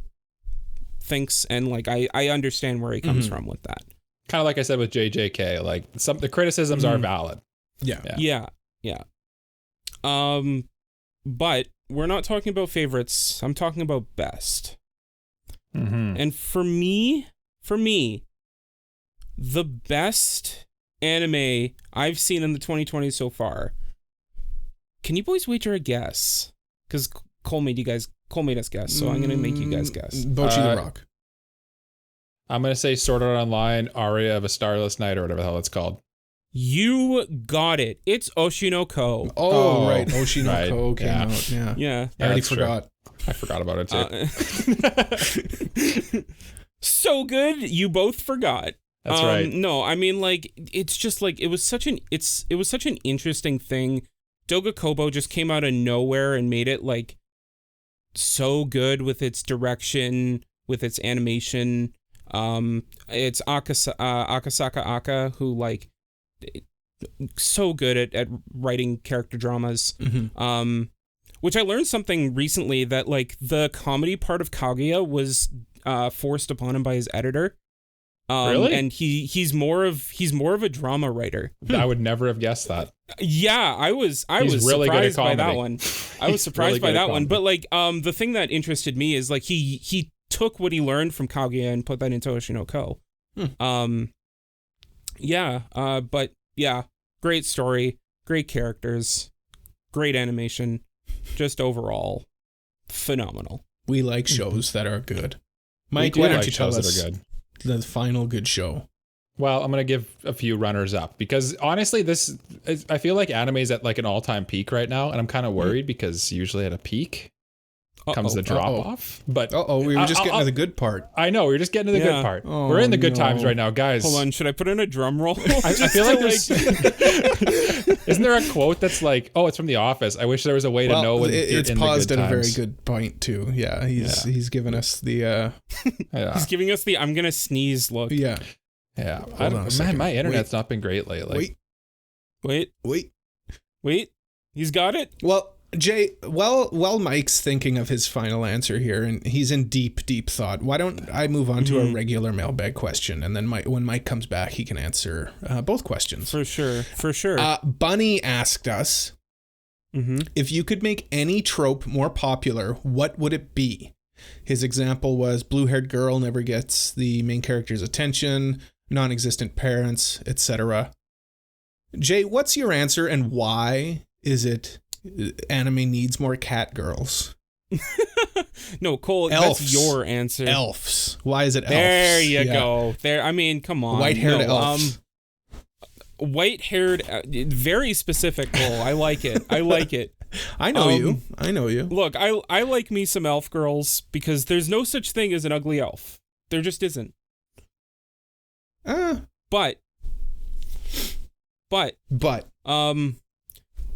thinks, and like I understand where he comes from with that. Kind of like I said with JJK, like the criticisms are valid. Yeah. But we're not talking about favorites. I'm talking about best. And for me, the best anime I've seen in the 2020s so far. Can you boys wager a guess? Because Cole made us guess, so I'm gonna make you guys guess. Bocchi the Rock. I'm gonna say Sword Art Online, Aria of a Starless Night, or whatever the hell it's called. You got it. It's Oshinoko. Oh, right. Oshinoko came out. Yeah. I already forgot. I forgot about it too. So good, you both forgot. That's right. No, I mean, like, it's just like it was such an interesting thing. Doga Kobo just came out of nowhere and made it like so good with its direction, with its animation. It's Akasaka Aka, who like so good at writing character dramas. Which I learned something recently, that like the comedy part of Kaguya was forced upon him by his editor. Really? And he's more of a drama writer. I would never have guessed that. Yeah, I was really surprised by that one. I was surprised by that one. But like the thing that interested me is like he took what he learned from Kaguya and put that into Oshinoko. But yeah, great story, great characters, great animation, just overall phenomenal. We like shows that are good. Mike, why don't you tell us the final good show? Well, I'm going to give a few runners up because honestly, I feel like anime is at like an all-time peak right now, and I'm kind of worried because usually at a peak comes the drop off. But we were just getting to the good part. I know, we were just getting to the good part. We're in the good times right now, guys. Hold on, should I put in a drum roll? I feel like there's isn't there a quote that's like, "Oh, it's from The Office. I wish there was a way to know when it's in paused the good at times." a very good point too. Yeah, he's given us the he's giving us the I'm gonna sneeze look. Yeah. Hold on a second. My internet's not been great lately. Wait. He's got it. Well, Jay, while Mike's thinking of his final answer here, and he's in deep thought, why don't I move on to a regular mailbag question, and then when Mike comes back, he can answer both questions. For sure. Bunny asked us, if you could make any trope more popular, what would it be? His example was blue-haired girl never gets the main character's attention, non-existent parents, etc. Jay, what's your answer, and why is it anime needs more cat girls? No, Cole, elves. That's your answer. Elves. Why is it elves? There you go. There. I mean, come on. White-haired elves. White-haired, very specific, Cole. I like it. I know you. Look, I like me some elf girls because there's no such thing as an ugly elf. There just isn't. But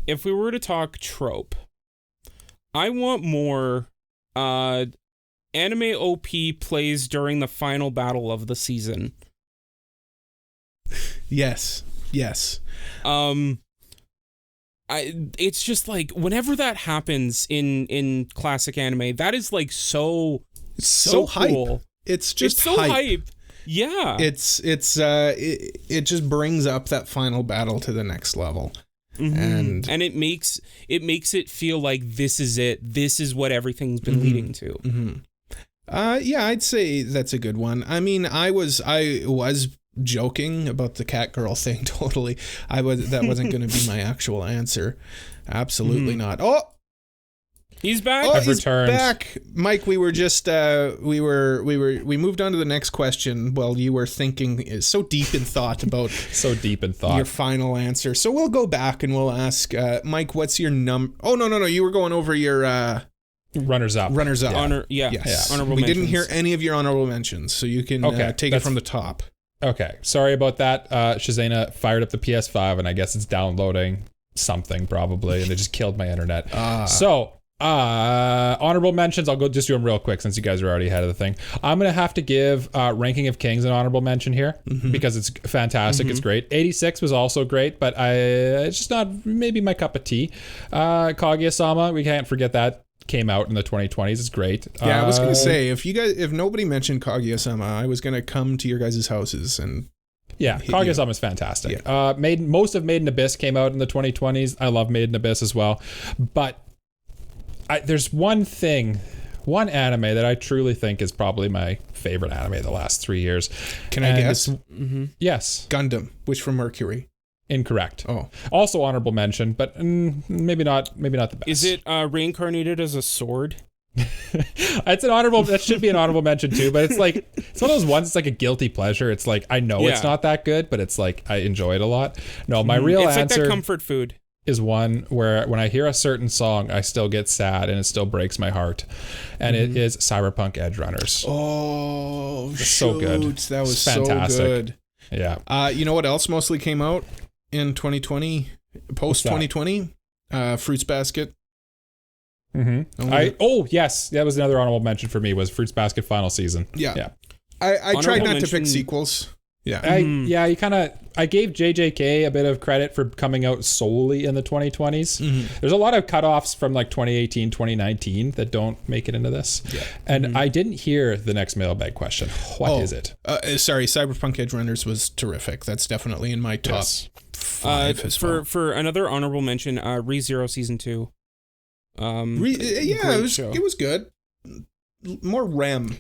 if we were to talk trope, I want more anime OP plays during the final battle of the season. Yes. It's just like whenever that happens in classic anime, that is like so cool. Hype. It's just so hype. Yeah. It just brings up that final battle to the next level. And it makes it feel like this is it. This is what everything's been leading to. Yeah, I'd say that's a good one. I mean, I was joking about the cat girl thing. Totally. That wasn't going to be my actual answer. Absolutely not. Oh, he's back. I've returned. Back, Mike. We were just we moved on to the next question. Well, you were thinking so deep in thought about your final answer. So we'll go back and we'll ask Mike, what's your Oh no, you were going over your runners up. Yeah. Yes. Honorable we mentions. Didn't hear any of your honorable mentions, so you can take it from the top. Okay, sorry about that. Shazayna fired up the PS5, and I guess it's downloading something probably, and they just killed my internet. So, honorable mentions, I'll just do them real quick since you guys are already ahead of the thing. I'm going to have to give Ranking of Kings an honorable mention here because it's fantastic. It's great. 86 was also great, but it's just not maybe my cup of tea. Kaguya-sama, we can't forget that. Came out in the 2020s. It's great. Yeah, I was gonna say if nobody mentioned Kaguya-sama, I was gonna come to your guys' houses and Kaguya-sama is fantastic. Most of Made in Abyss came out in the 2020s. I love Made in Abyss as well, but there's one anime that I truly think is probably my favorite anime of the last 3 years. Can I guess? Yes, Gundam, Wish from Mercury. Incorrect. Oh, also honorable mention, but maybe not the best. Is it reincarnated as a sword? It's an honorable. That should be an honorable mention too. But it's like it's one of those ones. It's like a guilty pleasure. It's like I know it's not that good, but it's like I enjoy it a lot. No, my real answer. It's like that comfort food. Is one where when I hear a certain song, I still get sad and it still breaks my heart, and it is Cyberpunk Edgerunners. Oh, so good. That was fantastic. So good. Yeah. You know what else mostly came out in 2020, post 2020? Fruits Basket. Yes, that was another honorable mention for me. Was Fruits Basket final season. Yeah. I tried not to pick sequels. Yeah. I gave JJK a bit of credit for coming out solely in the 2020s. There's a lot of cutoffs from like 2018, 2019 that don't make it into this. Yeah. And I didn't hear the next mailbag question. What is it? Sorry, Cyberpunk Edge Runners was terrific. That's definitely in my top 5 as well. For another honorable mention, ReZero Season 2. It was good. More REM.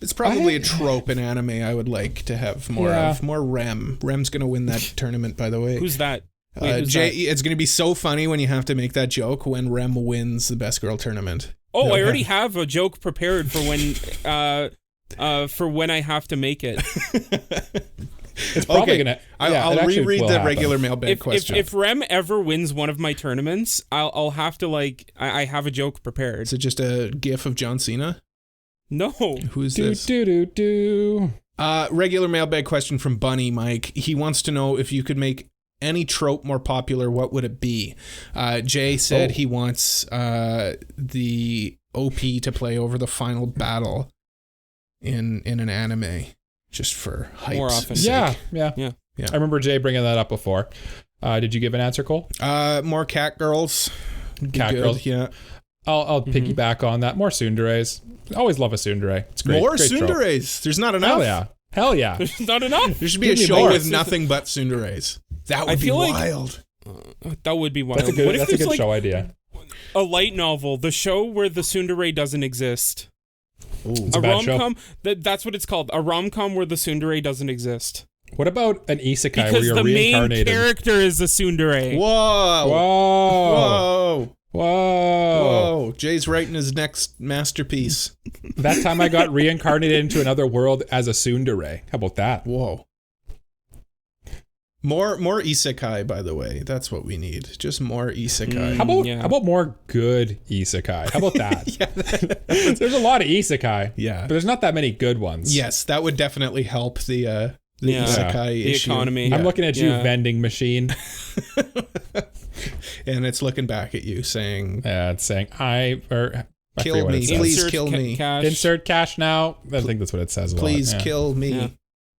It's probably a trope in anime I would like to have more of. More REM. REM's going to win that tournament, by the way. Who's that? It's going to be so funny when you have to make that joke when REM wins the Best Girl tournament. Oh, I already have a joke prepared for when I have to make it. It's probably gonna. I'll reread the regular mailbag question. If REM ever wins one of my tournaments, I'll have to I have a joke prepared. Is it just a gif of John Cena? No. Who's this? Regular mailbag question from Bunny Mike. He wants to know if you could make any trope more popular, what would it be? Jay said he wants the OP to play over the final battle in an anime, just for hype's more often. sake. Yeah. I remember Jay bringing that up before. Did you give an answer, Cole? More cat girls. Cat girls. Yeah. I'll piggyback on that. More tsunderes. Always love a tsundere. It's great. More great tsunderes. Trope. There's not enough. Hell yeah. There's not enough. There should be a show with nothing but tsunderes. That would be wild. That would be wild. That's a good show idea. A light novel, the show where the tsundere doesn't exist. Ooh, a rom-com. That's what it's called. A rom-com where the tsundere doesn't exist. What about an isekai because where you're reincarnated? Because the main character is a tsundere. Whoa. Jay's writing his next masterpiece. That time I got reincarnated into another world as a tsundere. How about that? Whoa. More isekai, by the way. That's what we need. Just more isekai. How about more good isekai? How about that? There's a lot of isekai. Yeah. But there's not that many good ones. Yes, that would definitely help the isekai issue. Economy. Yeah. I'm looking at you, vending machine. And it's looking back at you saying... it's saying, kill me. Please kill me. Cash. Insert cash now. I think that's what it says. Please kill me. Yeah.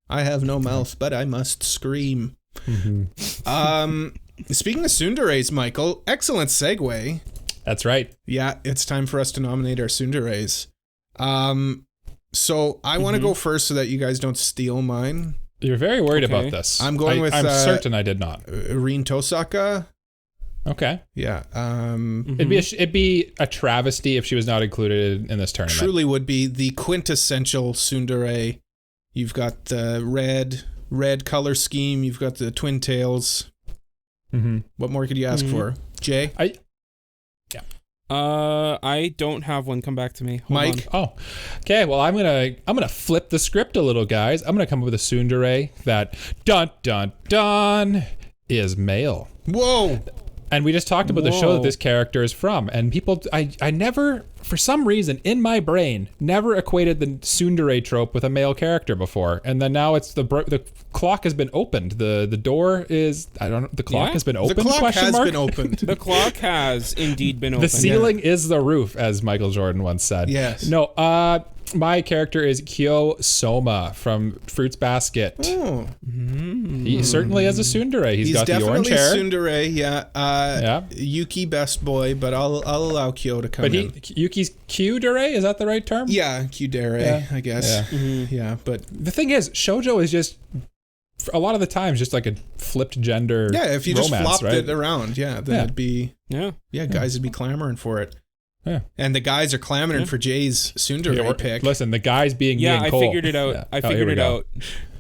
I have no mouth, but I must scream. Speaking of tsunderes, Michael, excellent segue. That's right. Yeah, it's time for us to nominate our tsunderes. So I want to go first so that you guys don't steal mine. You're very worried about this. I'm going with... I'm certain I did not. Rin Tosaka. Okay. Yeah. It'd be a travesty if she was not included in this tournament. Truly would be the quintessential tsundere. You've got the red color scheme. You've got the twin tails. What more could you ask for, Jay? I don't have one. Come back to me, Mike. On. Oh, okay. Well, I'm gonna flip the script a little, guys. I'm gonna come up with a tsundere that dun is male. Whoa. And we just talked about the show that this character is from, and people, I never, for some reason, in my brain, never equated the tsundere trope with a male character before, and then now it's the clock has been opened. The door is, I don't know, the clock has been opened. The clock has been opened. The clock has indeed been opened. The ceiling is the roof, as Michael Jordan once said. Yes. No. My character is Kyo Soma from Fruits Basket. Oh. He certainly has a tsundere. He's got the orange hair. He's definitely tsundere, Yuki best boy, but I'll allow Kyo to come in. But Yuki's Kyudere, is that the right term? Yeah, Kyudere, I guess. Yeah. But the thing is, shoujo is just a lot of the times just like a flipped gender. Yeah, if you romance, just flopped right? it around, then it'd be guys would be clamoring for it. Yeah. And the guys are clamoring for Jay's tsundere pick. Listen, the guys being me and Cole. Figured it out. Yeah. I figured it out.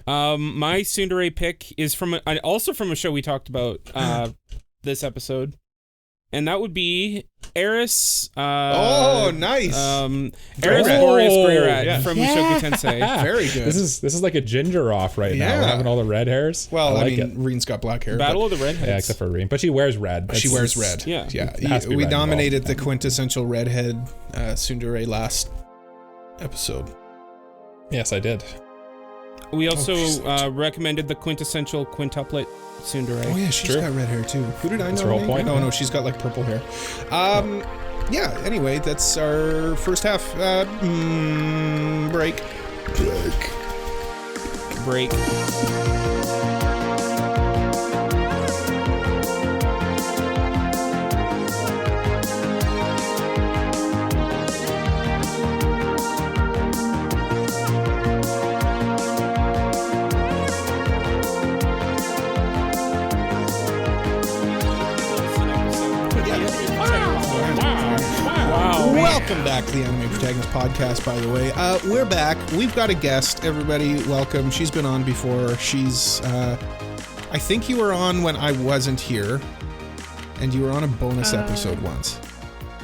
My tsundere pick is also from a show we talked about this episode. And that would be Eris. Nice. Eris Boreas Greyrat from Mushoku Tensei. Very good. This is like a ginger off right now. We're having all the red hairs. Well, I mean, Reen's got black hair. Battle of the Redheads. Yeah, except for Reen. But she wears red. She wears red. Yeah. We nominated the quintessential redhead tsundere last episode. Yes, I did. We also recommended the quintessential quintuplet tsundere. Oh yeah, she's got red hair too. Who did I know? That's her whole point. No, she's got like purple hair. yeah, anyway, that's our first half. Break. Welcome back to the Anime Protagonist Podcast, by the way. We're back. We've got a guest. Everybody, welcome. She's been on before. She's, I think you were on when I wasn't here, and you were on a bonus episode once.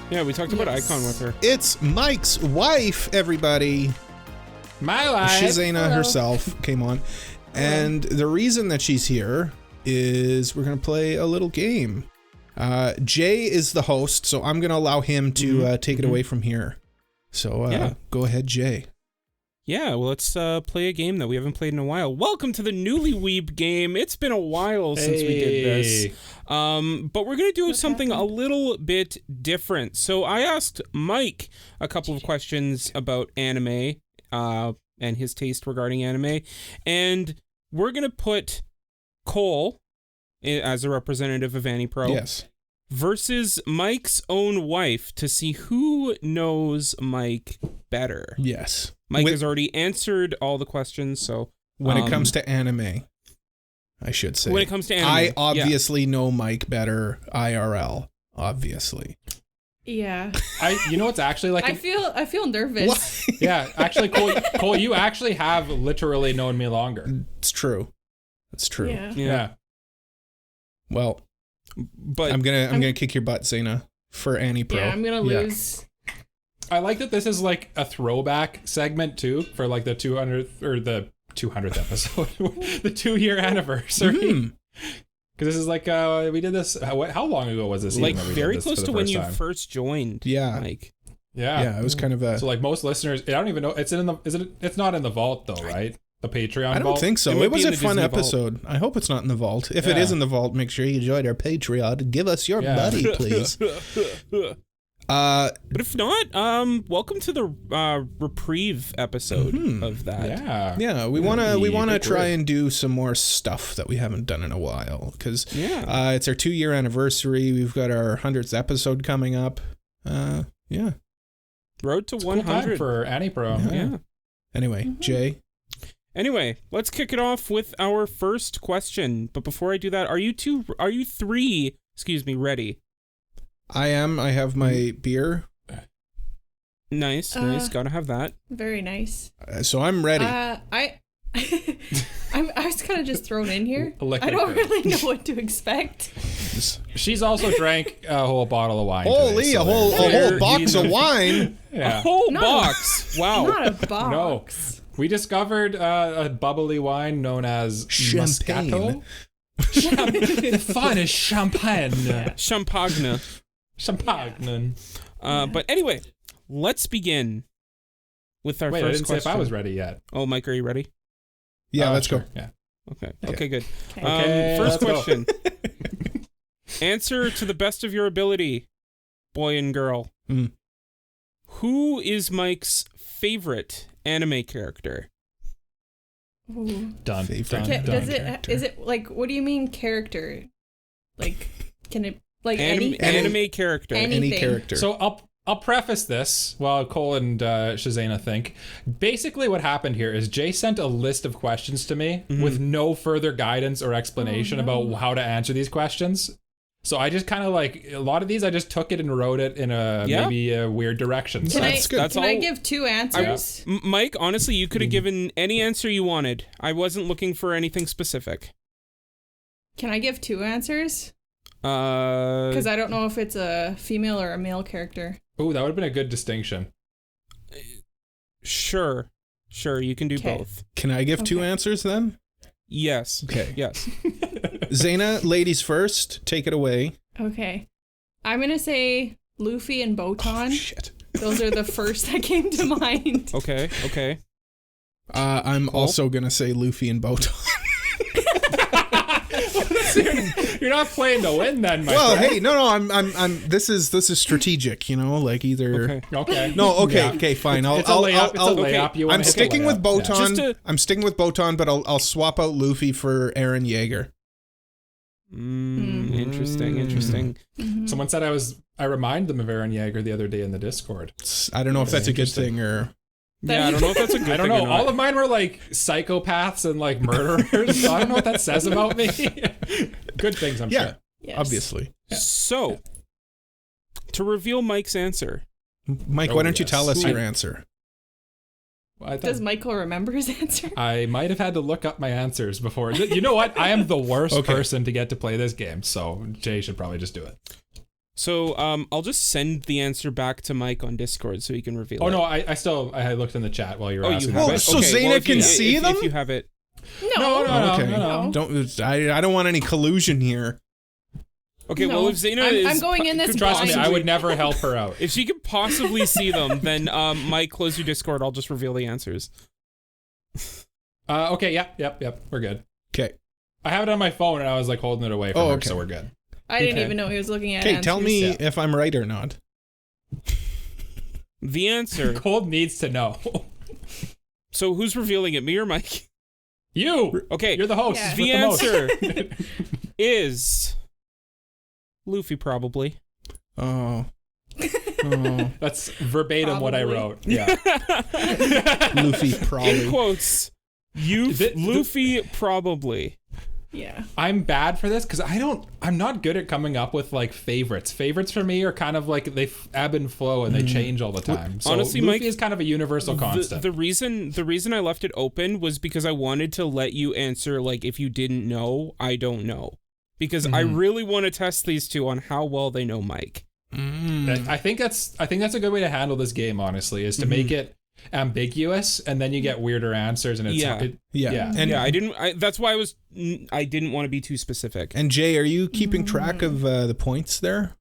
Yeah, we talked about Icon with her. It's Mike's wife, everybody. My wife. Shazayna herself came on. And the reason that she's here is we're going to play a little game. Jay is the host, so I'm going to allow him to take it away from here. So go ahead, Jay. Yeah, well, let's play a game that we haven't played in a while. Welcome to the NewlyWEEB game. It's been a while since we did this. But we're going to do something a little bit different. So I asked Mike a couple of questions about anime and his taste regarding anime. And we're going to put Cole as a representative of AniPro. Yes. Versus Mike's own wife to see who knows Mike better. Yes. Mike has already answered all the questions, so... When it comes to anime, I should say. When it comes to anime, I obviously know Mike better IRL, obviously. Yeah. You know what's actually like... I feel nervous. What? Yeah, actually, Cole, you actually have literally known me longer. It's true. It's true. Yeah. Well... But I'm gonna kick your butt, Zayna, for AniPro. Yeah, I'm gonna lose. I like that this is like a throwback segment too for like the 200th or the 200th episode, the 2-year anniversary. Because this is like we did this. How long ago was this? Like very close to when you first joined. Yeah. Mike. Yeah. It was kind of a. So like most listeners, I don't even know. It's in the. It's not in the vault though, right? The Patreon vault? I don't think so. It was a fun Disney episode. I hope it's not in the vault. If it is in the vault, make sure you join our Patreon. Give us your money, please. But if not, welcome to the reprieve episode of that. Yeah, we wanna try and do some more stuff that we haven't done in a while because it's our 2-year anniversary. We've got our 100th episode coming up. Road to it's 100 for AniPro. Yeah. Anyway, Jay. Anyway, let's kick it off with our first question. But before I do that, are you three, ready? I am. I have my beer. Nice. Gotta have that. Very nice. So I'm ready. I was kind of just thrown in here. I don't really know what to expect. She's also drank a whole bottle of wine. Holy, today, a whole box of wine. Yeah. A whole box. Wow. Not a box. No. We discovered a bubbly wine known as Champagne. The finest champagne. Champagne. Champagne. But anyway, let's begin with our first question. I didn't say if I was ready yet. Oh, Mike, are you ready? Yeah, let's sure. go. Yeah. Okay, good. Okay, first question. Answer to the best of your ability, boy and girl. Who is Mike's favorite anime character? Done. Is it like, what do you mean character? Like, can it like anime character? Any character. So I'll preface this while Cole and Shazayna think. Basically what happened here is Jay sent a list of questions to me with no further guidance or explanation about how to answer these questions. So I just kind of like, a lot of these, I just took it and wrote it in maybe a weird direction. Can I give 2 answers? Mike, honestly, you could have given any answer you wanted. I wasn't looking for anything specific. Can I give 2 answers? Because I don't know if it's a female or a male character. Oh, that would have been a good distinction. Sure, you can do both. Can I give 2 answers then? Yes. Okay. Yes. Zayna, ladies first. Take it away. Okay. I'm going to say Luffy and Botan. Oh, shit. Those are the first that came to mind. Okay. I'm also going to say Luffy and Botan. You're not playing to win then, my Well, friend. hey, no, I'm. This is strategic, you know, like either. Okay. No, okay, Yeah. okay, fine. It's a layup. It's a layup. You wanna I'm hit the sticking with layup. Yeah. Botan. I'm sticking with Botan, but I'll swap out Luffy for Eren Yeager. Interesting. Someone said I remind them of Eren Yeager the other day in the Discord. I don't know if that's a good thing or. Yeah, I don't know if that's a good thing. I don't know. Or not. All of mine were like psychopaths and like murderers. So I don't know what that says about me. Good things, I'm sure. Yes. Obviously. Yeah. So, to reveal Mike's answer. Mike, why don't you tell us your answer? Well, Does Michael remember his answer? I might have had to look up my answers before. You know what? I am the worst Okay. person to get to play this game, so Jay should probably just do it. So, I'll just send the answer back to Mike on Discord so he can reveal it. Oh no, I looked in the chat while you were Oh, you asking. have Well, it? so Okay, Zaina if you- can see if them? If you have it. No. Okay. No. Don't. I don't want any collusion here. Okay, No. well, if Zaina is... I'm going in this Trust me, blind. I would never help her out. If she could possibly see them, then Mike, close your Discord. I'll just reveal the answers. Okay, yep. We're good. Okay. I have it on my phone and I was like holding it away from her, okay. so we're good. I didn't Okay. even know he was looking at Okay, answers. tell me Yeah. if I'm right or not. The answer... Cold needs to know. So, who's revealing it, me or Mike? You! Okay, You're the host. Yeah. with the most. answer is... Luffy, probably. Oh. That's verbatim what I Probably. wrote. Yeah. Luffy In probably. quotes, Luffy, probably. Yeah. I'm bad for this because I'm not good at coming up with like favorites. Favorites for me are kind of like they ebb and flow and they change all the time. So Honestly, Luffy Mike, is kind of a universal constant. The reason I left it open was because I wanted to let you answer, like, if you didn't know, I don't know. Because I really want to test these two on how well they know Mike. I think that's a good way to handle this game, honestly, is to make it ambiguous and then you get weirder answers and it's Yeah. And That's why I didn't want to be too specific. And Jay, are you keeping track of the points there?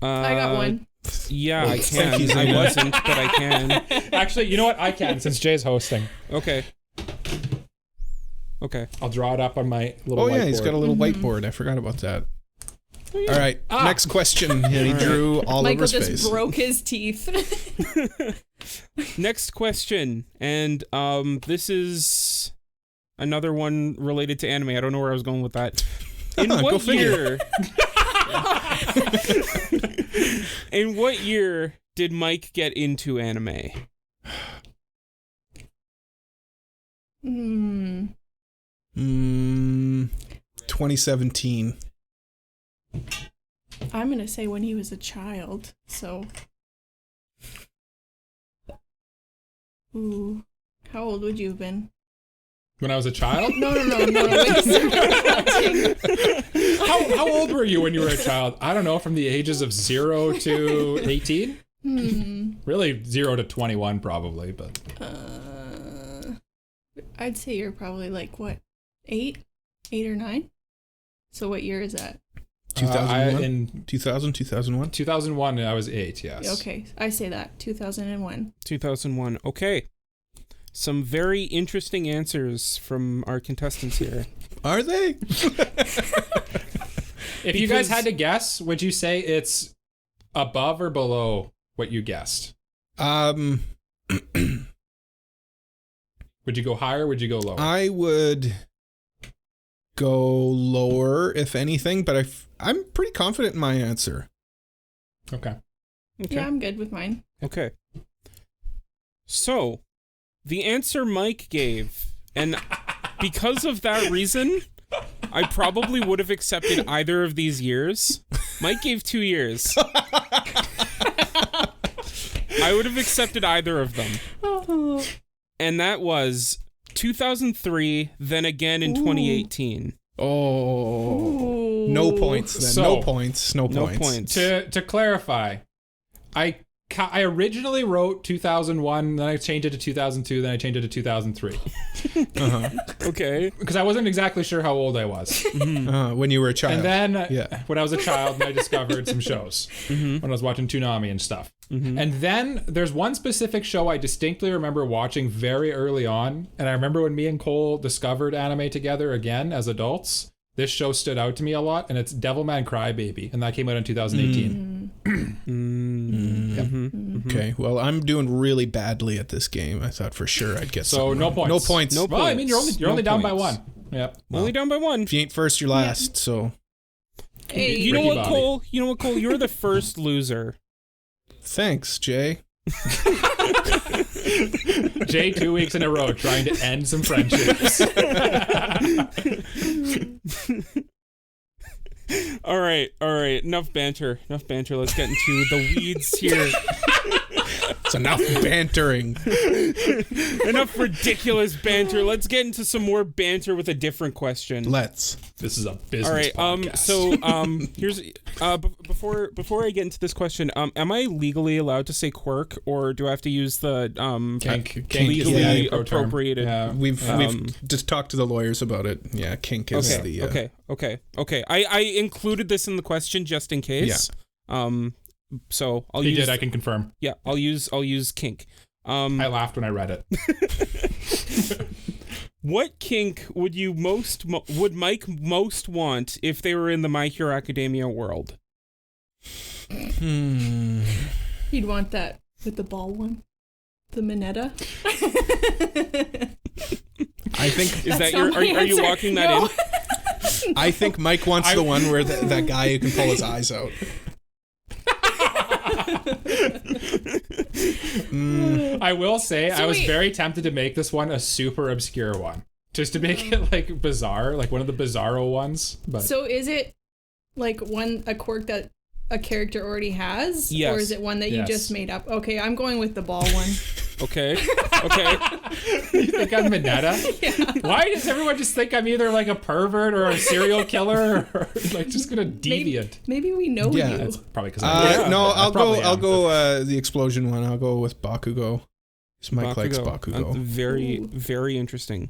I got one. Yeah, I Thank can. you, I Zaina. wasn't, but I can. Actually, you know what? I can since Jay's hosting. Okay. I'll draw it up on my little whiteboard. Oh yeah, he's got a little whiteboard. I forgot about that. All right, next question. And he drew all Michael over his just face. broke his teeth. Next question, and this is another one related to anime. I don't know where I was going with that. In Go what figure. year? In what year did Mike get into anime? 2017. I'm gonna say when he was a child. So. Ooh, how old would you have been? When I was a child? No. When you started watching. How old were you when you were a child? I don't know, from the ages of 0 to 18? Really 0 to 21 probably, but I'd say you're probably like what, 8 or 9. So what year is that? 2001. In 2000, 2001. 2001 I was 8, yes. Okay, I say that 2001. 2001. Okay. Some very interesting answers from our contestants here. Are they? If you guys had to guess, would you say it's above or below what you guessed? Um, Would you go higher? Would you go lower? I would go lower, if anything, but I'm pretty confident in my answer. Okay. Yeah, I'm good with mine. Okay. So, the answer Mike gave, and because of that reason, I probably would have accepted either of these years. Mike gave 2 years. I would have accepted either of them. And that was 2003, then again in 2018. Oh. No points then. So, no points. No No points. points. To clarify, I I originally wrote 2001, then I changed it to 2002, then I changed it to 2003. Okay. Because I wasn't exactly sure how old I was. When you were a child. And then when I was a child, I discovered some shows when I was watching Toonami and stuff. And then there's one specific show I distinctly remember watching very early on. And I remember when me and Cole discovered anime together again as adults, this show stood out to me a lot, and it's Devilman Crybaby, and that came out in 2018. Okay, well, I'm doing really badly at this game. I thought for sure I'd get so no points. No points. No well, points. I mean, you're only down by one. Yep. Only down by one. If you ain't first, you're last. So Hey, You know Ricky what, Bobby. Cole? You're the first loser. thanks, Jay. Jay, 2 weeks in a row trying to end some friendships. All right. Enough banter. Let's get into the weeds here. It's enough bantering. Enough ridiculous banter. Let's get into some more banter with a different question. Let's. This is a business All right. podcast. So here's before I get into this question, am I legally allowed to say quirk, or do I have to use the Kink legally is the pro term. appropriated? Yeah. We've just talked to the lawyers about it. Yeah, kink is the. Okay. I included this in the question just in case. Yeah. So I'll He use. did. I can confirm. Yeah. I'll use kink. I laughed when I read it. What kink would Mike most want if they were in the My Hero Academia world? He'd want that with the ball one. The Minetta. I think. Is that That's your? not Are my you answer. walking that No. in? I think Mike wants the one where that guy who can pull his eyes out. I will say, So I was wait. very tempted to make this one a super obscure one. Just to make it like bizarre, like one of the bizarro ones. But So is it like a quirk that a character already has? Yes. Or is it one that you Yes. just made up? Okay, I'm going with the ball one. Okay. you think I'm Minetta? Yeah. Why does everyone just think I'm either like a pervert or a serial killer or like just gonna deviant? Maybe we know Yeah. you. That's probably because No, I I'll probably go. am. The explosion one. I'll go with Bakugo. Mike likes Bakugo. Very, very interesting.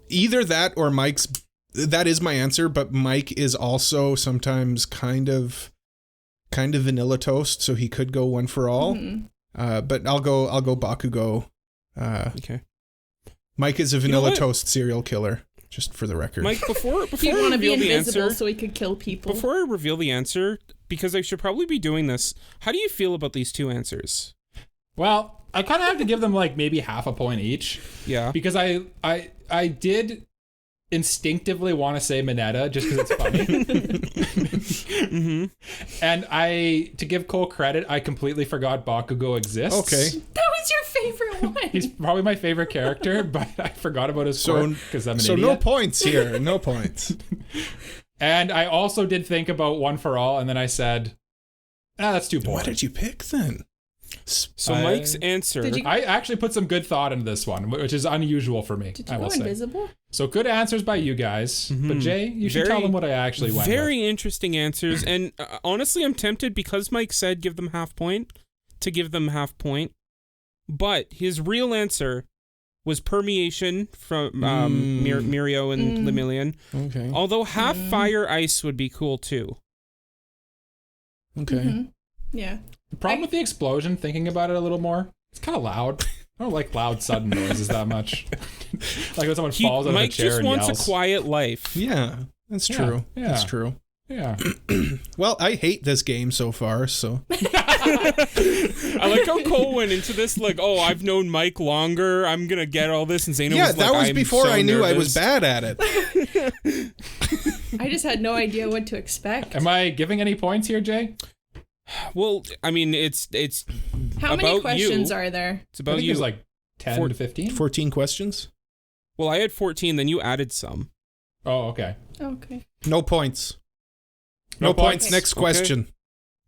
Either that or Mike's. That is my answer, but Mike is also sometimes kind of vanilla toast, so he could go one for all. But I'll go Bakugo. Okay. Mike is a vanilla what? toast serial killer, just for the record. Mike, before He'd I want to be reveal the invisible answer, so he could kill people. before I reveal the answer, because I should probably be doing this. How do you feel about these two answers? Well, I kind of have to give them like maybe half a point each. Yeah. Because I did instinctively want to say Minetta just because it's funny. And to give Cole credit, I completely forgot Bakugo exists. Okay. That was your favorite one. He's probably my favorite character, but I forgot about his So- quirk because I'm an So idiot. no points here. No points. And I also did think about One for All, and then I said, that's 2 points. What did you pick then? So I- Mike's answer. Did you- I actually put some good thought into this one, which is unusual for me, Did I you go will say. invisible? So good answers by you guys. But Jay, you should tell them what I actually went with. Very interesting answers, and honestly, I'm tempted because Mike said give them half point to give them half point, but his real answer was permeation from Mirio and Lemillion. Okay. Although half fire ice would be cool too. Okay. Yeah. The problem with the explosion, thinking about it a little more, it's kind of loud. I don't like loud, sudden noises that much. Like when someone falls out of a Mike chair just and wants yells. a quiet life. Yeah, that's true. Yeah. That's true. Yeah. Well, I hate this game so far, so. I like how Cole went into this like, oh, I've known Mike longer. I'm gonna get all this, and Zayna Yeah, was like, that was I'm before so I knew I was nervous. bad at it. I just had no idea what to expect. Am I giving any points here, Jay? Well, I mean, it's How about many questions you. are there? It's I about think you. it was like 10 to 15. 14 questions. Well, I had 14, then you added some. Oh, okay. Okay. No points. No No points. points. Next Okay. question.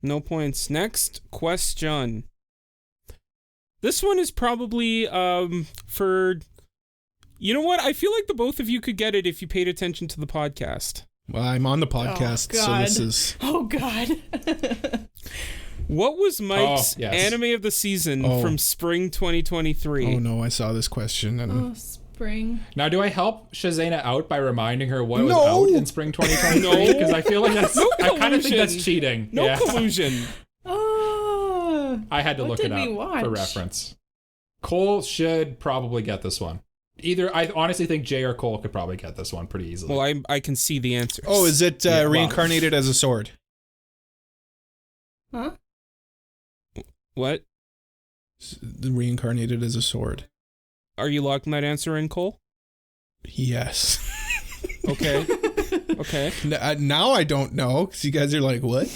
No points. Next question. This one is probably for. You know what? I feel like the both of you could get it if you paid attention to the podcast. Well, I'm on the podcast, so God. this is. Oh, God. What was Mike's anime of the season from spring 2023? Oh no, I saw this question. And spring. Now, do I help Shazayna out by reminding her what was out in spring 2023? Because I feel like that's. I kind of think that's cheating. No collusion. I had to look it up for reference. Cole should probably get this one. Either I honestly think Jay or Cole could probably get this one pretty easily. Well, I can see the answers. Oh, is it reincarnated as a sword? Huh? What? Reincarnated as a sword. Are you locking that answer in, Cole? Yes. Okay. Okay. Now I don't know, because you guys are like, what?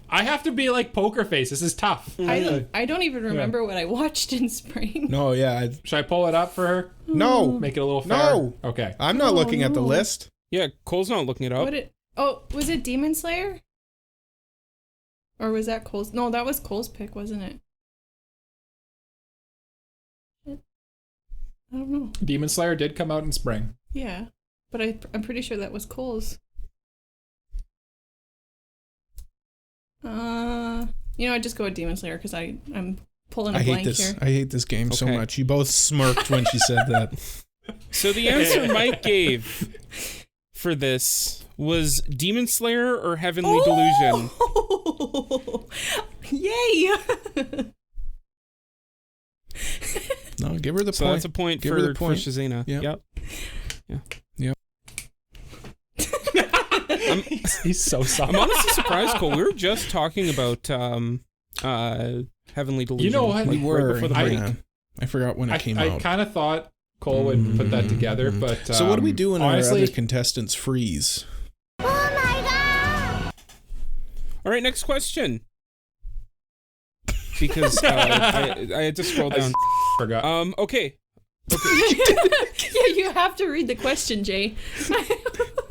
I have to be like poker face. This is tough. I don't even remember what I watched in spring. No, yeah. Should I pull it up for her? No. Make it a little fair? No. Okay. I'm not looking at the list. Yeah, Cole's not looking it up. Was it Demon Slayer? Or was that Cole's? No, that was Cole's pick, wasn't it? I don't know. Demon Slayer did come out in spring. Yeah, but I'm pretty sure that was Cole's. I just go with Demon Slayer because I'm pulling a blank here. I hate this game so much. You both smirked when she said that. So the answer Mike gave for this was Demon Slayer or Heavenly Delusion. Yay! No, give her the point. So that's a point for Shazayna. Yep. Yeah. He's so soft. I'm honestly surprised, Cole. We were just talking about Heavenly Delusion. You know what? We were. Right before the break. I forgot when it came out. I kind of thought Cole would put that together, but... so what do we do when our other contestants freeze? Oh my god! All right, next question. Because I had to scroll down. Forgot. Okay. Yeah, you have to read the question, Jay.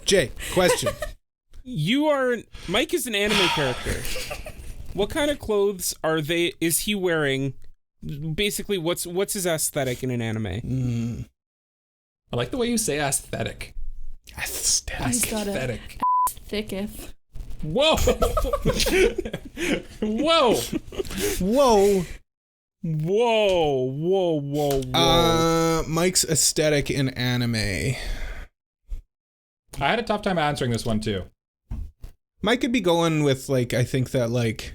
Jay, question. Mike is an anime character. What kind of clothes is he wearing? Basically, what's his aesthetic in an anime? I like the way you say aesthetic. Aesthetic. Thicketh. Whoa. Whoa. Whoa. Whoa. Mike's aesthetic in anime. I had a tough time answering this one too. Mike could be going with I think that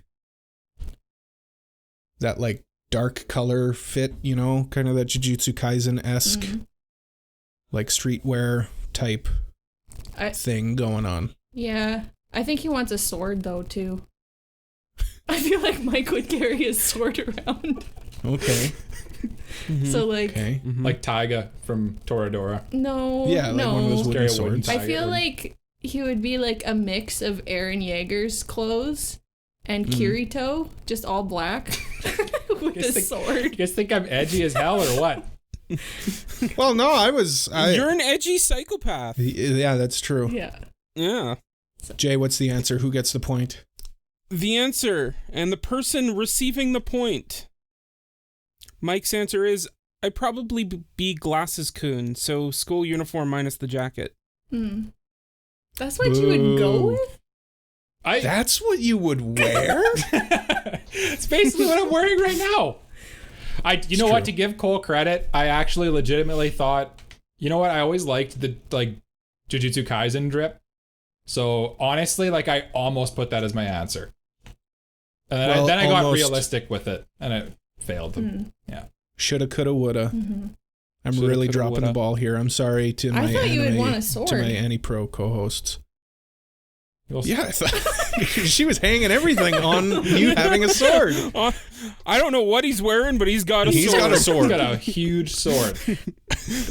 dark color fit, kind of that Jujutsu Kaisen-esque, streetwear type thing going on. Yeah, I think he wants a sword though too. I feel like Mike would carry his sword around. Okay. So like Taiga from Toradora. No. Yeah, like one of those wooden swords. I feel like he would be like a mix of Eren Yeager's clothes and Kirito, just all black with a sword. You guys think I'm edgy as hell or what? Well, no, You're an edgy psychopath. Yeah, that's true. Yeah. Jay, what's the answer? Who gets the point? The answer, and the person receiving the point. Mike's answer is, I'd probably be Glasses-kun, so school uniform minus the jacket. That's what you would go with? That's what you would wear? It's basically what I'm wearing right now. You know what? To give Cole credit, I actually legitimately thought, you know what? I always liked the Jujutsu Kaisen drip. So honestly, I almost put that as my answer. And then I got realistic with it, and it failed. Yeah. Shoulda, coulda, woulda. I'm really dropping the ball here. I'm sorry to my you would want a sword. To my AniPro co-hosts. Yeah, I thought she was hanging everything on you having a sword. I don't know what he's wearing, but he's got a sword. He's got a sword. He's got a huge sword.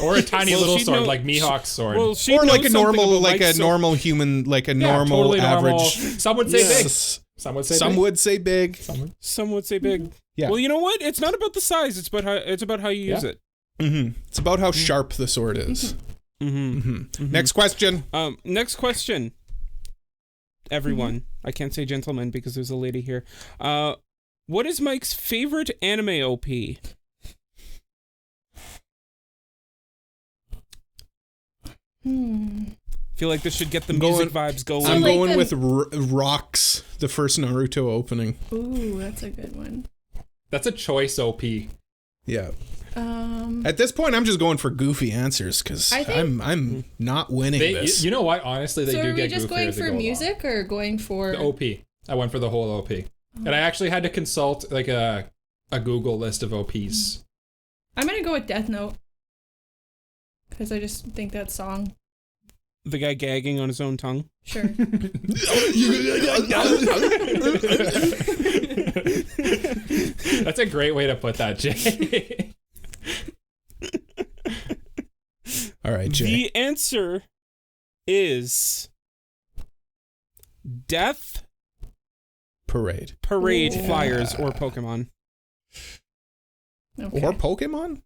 Or a tiny little sword, like Mihawk's sword. Well, or like a normal human, like a normal totally average. Normal. Some would say big. Some would say big. Some would say big. Yeah. Well, you know what? It's not about the size. It's about how you use it. It's about how sharp the sword is. Next question. Next question. Everyone. I can't say gentlemen because there's a lady here. What is Mike's favorite anime OP? feel like this should get the I'm music going- vibes going. I'm like going the- with Rocks, the first Naruto opening. Ooh, that's a good one. That's a choice OP. Yeah. Um, At this point, I'm just going for goofy answers because I think- I'm not winning this. You know what? Honestly, they so do are we get just goofier going as they for go music or going for along. The OP. I went for the whole OP. And I actually had to consult like a Google list of OPs. I'm gonna go with Death Note because I just think that song. The guy gagging on his own tongue. Sure. That's a great way to put that, Jay. All right, Jay. The answer is Death Parade. Parade Ooh. Flyers or Pokemon. Okay. Or Pokemon?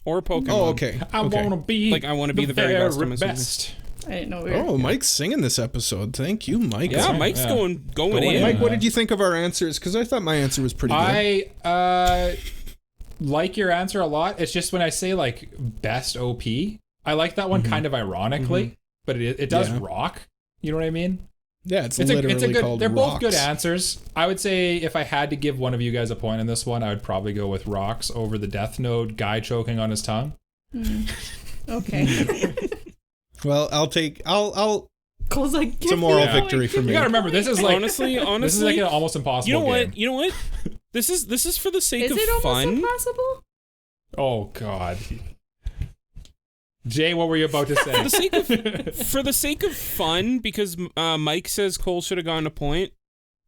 Or Pokemon. Oh, okay. I okay. want to be Like, I wanna be the very best, I'm assuming. best. I didn't know we were. Oh, Mike's singing this episode. Thank you, Mike. Yeah, right, Mike's yeah. going Going in. in. Mike, what did you think of our answers? Because I thought my answer was pretty good. I like your answer a lot. It's just when I say like best OP, I like that one kind of ironically, but it does Yeah. rock. You know what I mean? Yeah, it's It's literally a good. called They're both good Rocks. answers. I would say if I had to give one of you guys a point in this one, I would probably go with Rocks over the Death Note guy choking on his tongue. Okay. Well, I'll Cole's like, it's a moral Yeah. victory for You me. gotta remember, this is like Honestly, this is like an almost impossible you know game. what? You know what? This is for the sake Is of it almost fun. impossible? Oh God, Jay, what were you about to say? For the sake of fun, because Mike says Cole should have gotten a point.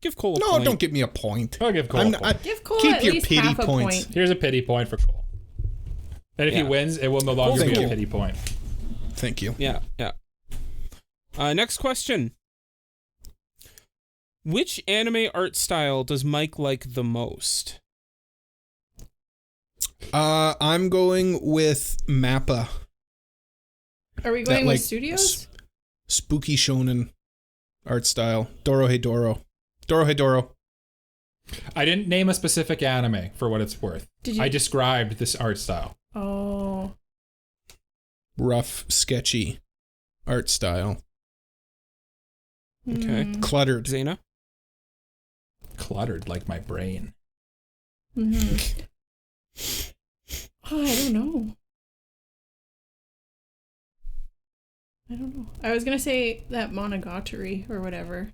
Give Cole a No, point. don't give me a point. I'll give Cole I'm a not- point. Give Cole Keep at your least pity half a points. point. Here's a pity point for Cole. And if he Yeah. wins, it will no longer Thank be you. a pity point. Thank you. Yeah, yeah. Next question. Which anime art style does Mike like the most? I'm going with Mappa. Are we That, going like, with studios? Spooky shonen art style. Dorohedoro. Dorohedoro. I didn't name a specific anime for what it's worth. Did you? I described this art style. Oh. Rough, sketchy art style. Okay. Cluttered. Zayna? Cluttered like my brain. Mm-hmm. Oh, I don't know. I was gonna say that Monogatari or whatever,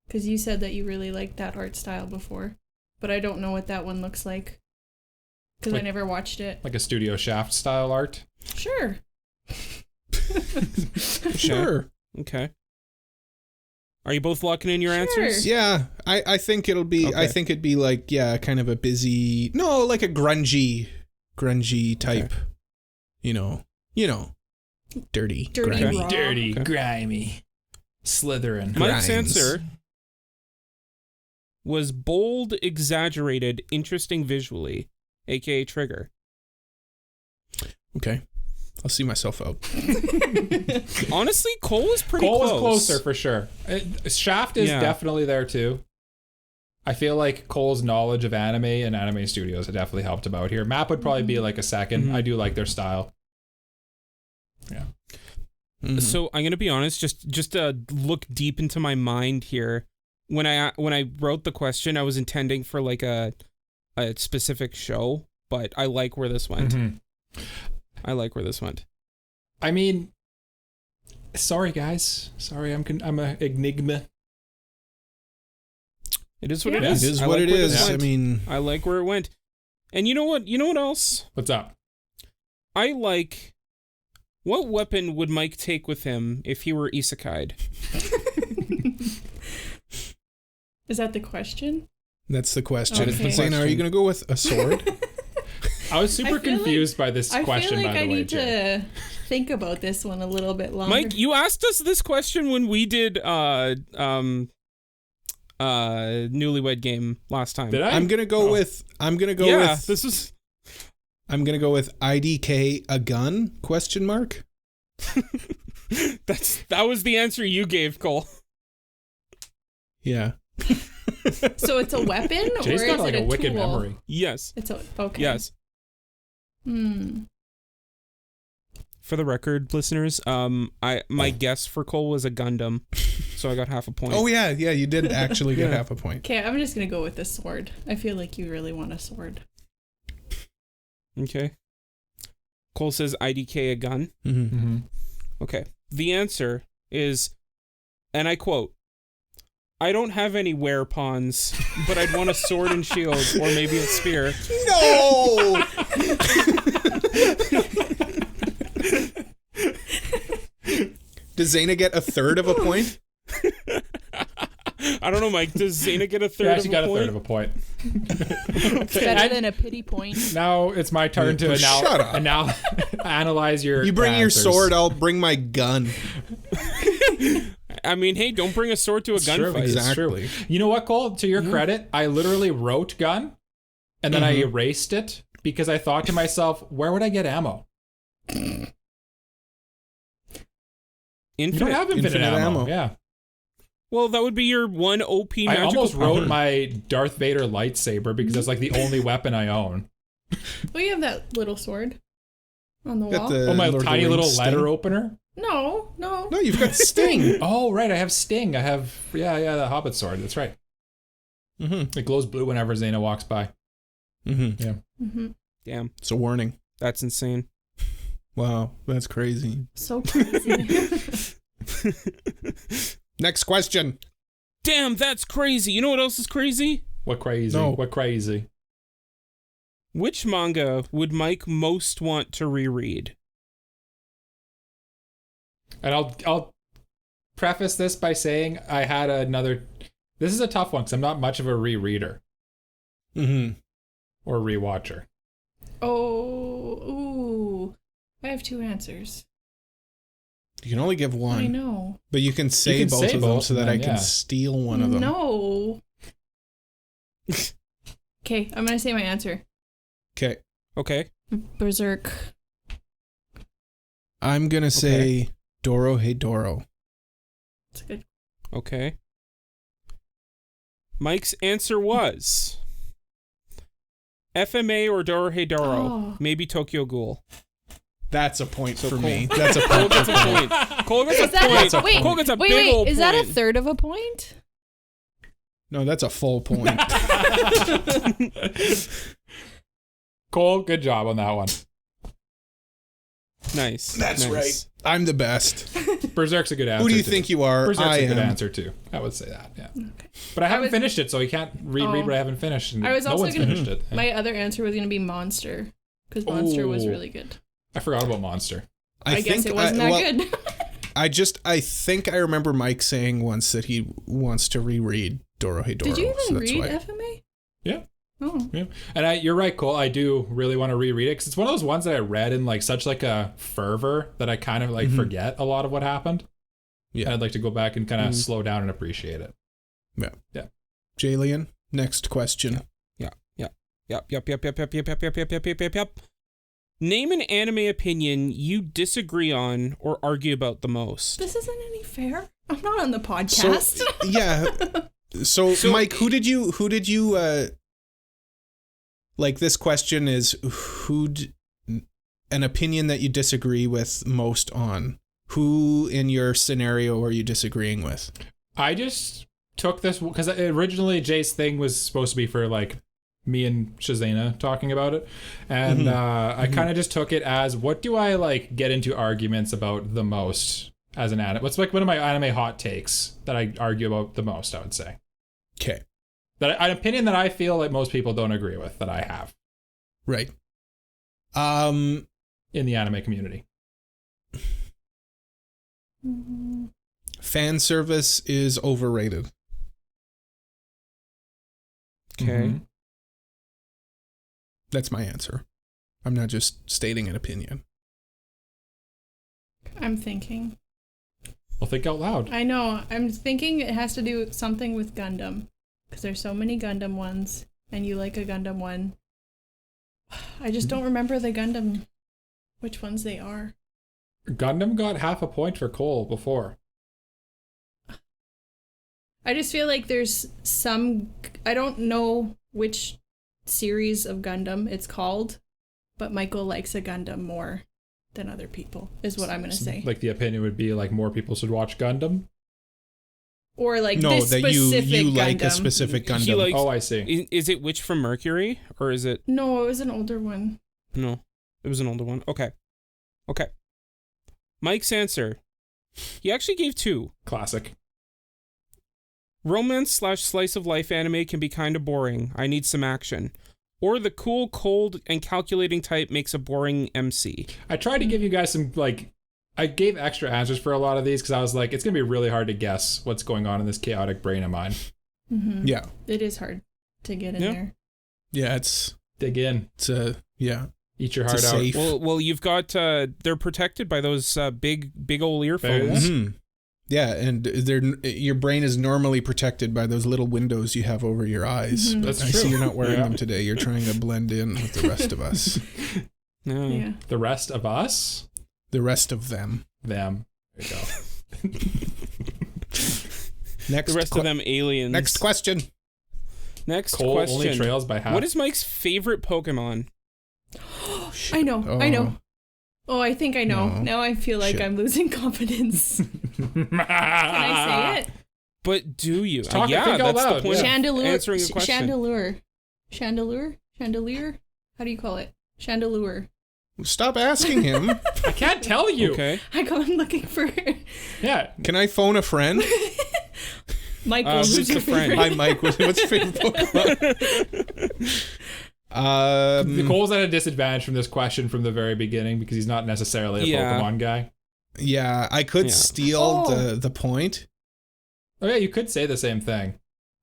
because you said that you really liked that art style before, but I don't know what that one looks like, because I Like- never watched it. Like a Studio Shaft style art. Sure. Sure. Okay. Are you both locking in your Sure. answers? Yeah, I think it'll be. I Okay. think it'd be like kind of a busy. No, like a grungy type. Okay. You know, dirty, Dirty grimy. raw. Dirty, Okay. grimy, Slytherin. Mike's Grimes. answer was bold, exaggerated, interesting visually, aka Trigger. Okay, I'll see myself out. Honestly, Cole is pretty Cole close. was closer for sure. Shaft is Yeah. definitely there too. I feel like Cole's knowledge of anime and anime studios had definitely helped him out here. Map would probably be like a second. Mhm. I do like their style. Yeah. Mhm. So I'm gonna be honest, just to look deep into my mind here. When I wrote the question, I was intending for like a specific show, but I like where this went. Mhm. I like where this went. I mean, sorry guys. Sorry, I'm a enigma. It is what it Yeah. is. It is I what like it where this is. I went. mean, I like where it went. And you know what? You know what else? What's up? I like. What weapon would Mike take with him if he were isekai'd? Is that the question? that's the question. That is the Zaina, are you question. going to go with a sword? I was super I feel confused by this I question, feel like by the I way, need Jay. to think about this one a little bit longer. Mike, you asked us this question when we did Newlywed Game last time. Did I? I'm gonna go Oh. with. I'm gonna go Yeah, with. this is. I'm gonna go with IDK a gun? Question mark. That was the answer you gave, Cole. Yeah. So it's a weapon, or Jay's is got like it a wicked tool? memory. Yes. It's a okay. Yes. For the record, listeners, my guess for Cole was a Gundam, so I got half a point. Oh yeah, you did actually get half a point. Okay, I'm just gonna go with the sword. I feel like you really want a sword. Okay. Cole says IDK a gun. Mm-hmm. Mm-hmm. Okay. The answer is, and I quote, "I don't have any were-pawns, but I'd want a sword and shield, or maybe a spear." No! Does Zayna get a third of a point? I don't know, Mike. Does Zayna get a You third of actually a got point? a third of a point. It's better than a pity point. Now it's my turn to Shut up. analyze your You bring your answers. sword, I'll bring my gun. I mean, hey, don't bring a sword to a True, gunfight. Exactly. It's true. You know what, Cole? To your credit, I literally wrote gun, and then I erased it because I thought to myself, where would I get ammo? You don't have infinite ammo. Yeah. Well, that would be your one OP I magical almost power. wrote my Darth Vader lightsaber because that's like the only weapon I own. Well, you have that little sword on the Got wall. the Oh, my Lord of the tiny Rings little sting. letter opener. No. No, you've got Sting. Oh, right. I have Sting. I have, the Hobbit sword. That's right. Mm-hmm. It glows blue whenever Xena walks by. Mm-hmm. Yeah. Mm-hmm. Damn, It's a warning. that's insane. Wow, that's crazy. So crazy. Next question. Damn, that's crazy. You know what else is crazy? What crazy? No. What crazy? Which manga would Mike most want to reread? And I'll preface this by saying I had another. This is a tough one because I'm not much of a rereader Mm-hmm. or rewatcher. Ooh. I have two answers. You can only give one. I know. But you can say can both say of them both so that and I then, can yeah. steal one of them. No. Okay, I'm gonna say my answer. Okay. Okay. Berserk. I'm going to say Doro Hey Doro. It's a good. Okay. Mike's answer was FMA or Dorohedoro. Oh. Maybe Tokyo Ghoul. That's a point for Cole- me. That's a Cole point. gets a point. Cole gets a Is that point. a, wait, Cole gets a wait, big old is that a point. third of a point? No, that's a full point. Cole, good job on that one. Nice. That's nice. right. I'm the best. Berserk's a good answer. Who do you too. think you are? Berserk's I a good am. answer too. I would say that. Yeah. Okay. But I haven't was- finished it, so you can't reread Oh. what I haven't finished. And I was no also one's gonna- finished it. Yeah. My other answer was gonna be Monster, because Monster was Ooh. really good. I forgot about Monster. I guess it wasn't that good. I think I remember Mike saying once that he wants to reread Dorohedoro. Did you so even that's read why. FMA? Yeah. Oh. Yeah. And you're right, Cole. I do really want to reread it because it's one of those ones that I read in like such like a fervor that I kind of like forget a lot of what happened. Yeah. And I'd like to go back and kind of slow down and appreciate it. Yeah. Jalian, next question. Yep. Name an anime opinion you disagree on or argue about the most. This isn't any fair. I'm not on the podcast. So, yeah. So, Mike, who did you like, this question is an opinion that you disagree with most on? Who in your scenario are you disagreeing with? I just took this because originally Jay's thing was supposed to be for like me and Shazayna talking about it. And I kind of just took it as, what do I like get into arguments about the most as an anime? What's like one of my anime hot takes that I argue about the most, I would say. Okay. That an opinion that I feel like most people don't agree with that I have Right. in the anime community. Fan service is overrated. Okay. Mhm. That's my answer. I'm not just stating an opinion. I'm thinking. Well, think out loud. I know. I'm thinking it has to do something with Gundam. Because there's so many Gundam ones. And you like a Gundam one. I just don't remember the Gundam. Which ones they are. Gundam got half a point for Cole before. I just feel like there's some... I don't know which series of Gundam it's called. But Michael likes a Gundam more than other people, is what I'm going to say. Like the opinion would be like more people should watch Gundam. Or like No, this that specific you like a Gundam. specific He Gundam. likes- Oh, I see. Is it Witch from Mercury or is it? No, it was an older one. No, it was an older one. Okay. Mike's answer. He actually gave 2. Classic. Romance/slice of life anime can be kind of boring. I need some action. Or the cool, cold, and calculating type makes a boring MC. I tried to give you guys some, like, I gave extra answers for a lot of these because I was like, it's going to be really hard to guess what's going on in this chaotic brain of mine. Mm-hmm. Yeah. It is hard to get in there. Yeah, it's Dig in. yeah. Eat your It's heart out. safe. Well, you've got, they're protected by those big old earphones. There Mhm. Yeah, and your brain is normally protected by those little windows you have over your eyes. Mhm. But That's I true. see you're not wearing Yeah. them today. You're trying to blend in with the rest of us. No. Yeah. The rest of us, The rest of them. them. There you go. Next The rest of them aliens. Next question. Next Coal question. only trails by half. What is Mike's favorite Pokemon? I know. Oh, I think I know. No. Now I feel like Shit. I'm losing confidence. Can I say it? But do you? Talk- yeah, think out that's the loud, point. yeah. of Chandelier. Answering a question. Chandelier? How do you call it? Chandelier. Stop asking him. I can't tell you. Okay. I'm looking for Yeah. Can I phone a friend? Michael. Who's Who's the your friend? favorite? Hi, Mike. What's your favorite Pokemon? Nicole's at a disadvantage from this question from the very beginning because he's not necessarily a Yeah. Pokemon guy. Yeah, I could Yeah. steal Oh. the point. Oh yeah, you could say the same thing.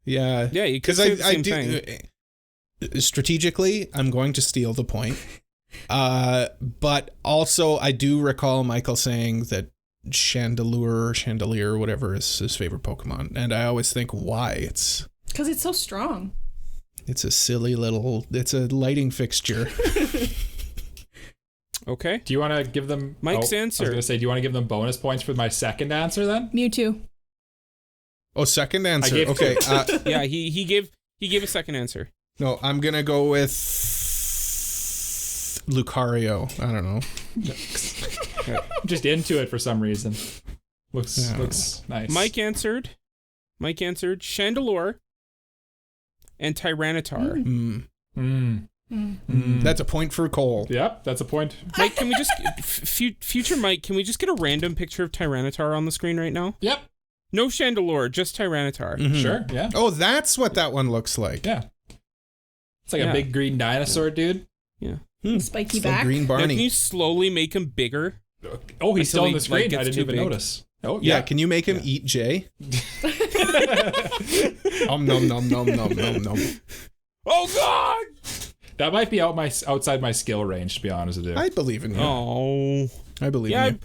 Yeah. Yeah, you could Because say the I same do. thing. Strategically, I'm going to steal the point. But also, I do recall Michael saying that Chandelier, whatever, is his favorite Pokemon. And I always think, why? It's Because it's so strong. a silly little, it's a lighting fixture. Okay. Do you want to give them Mike's I answer. was going to say, do you want to give them bonus points for my second answer then? Mewtwo. Oh, second answer. gave Okay. Yeah, he gave a second answer. No, I'm going to go with Lucario. I don't know. I'm just into it for some reason. Looks Yeah. nice. Mike answered Chandelure and Tyranitar. That's a point for Cole. Yep, that's a point. Mike, can we just future Mike? Can we just get a random picture of Tyranitar on the screen right now? Yep. No Chandelure, just Tyranitar. Sure. Yeah. Oh, that's what that one looks like. Yeah. It's like Yeah. a big green dinosaur, dude. Yeah. Spiky It's the back. green Now, can Barney. you slowly make him bigger? Oh, he's still Until on the he, screen. like, I gets didn't too even big. notice. Oh, Yeah, can you make him eat Jay? Nom nom nom nom nom nom nom. Oh God! That might be outside my skill range, to be honest with you. I believe in you. Oh. I believe Yeah, in you.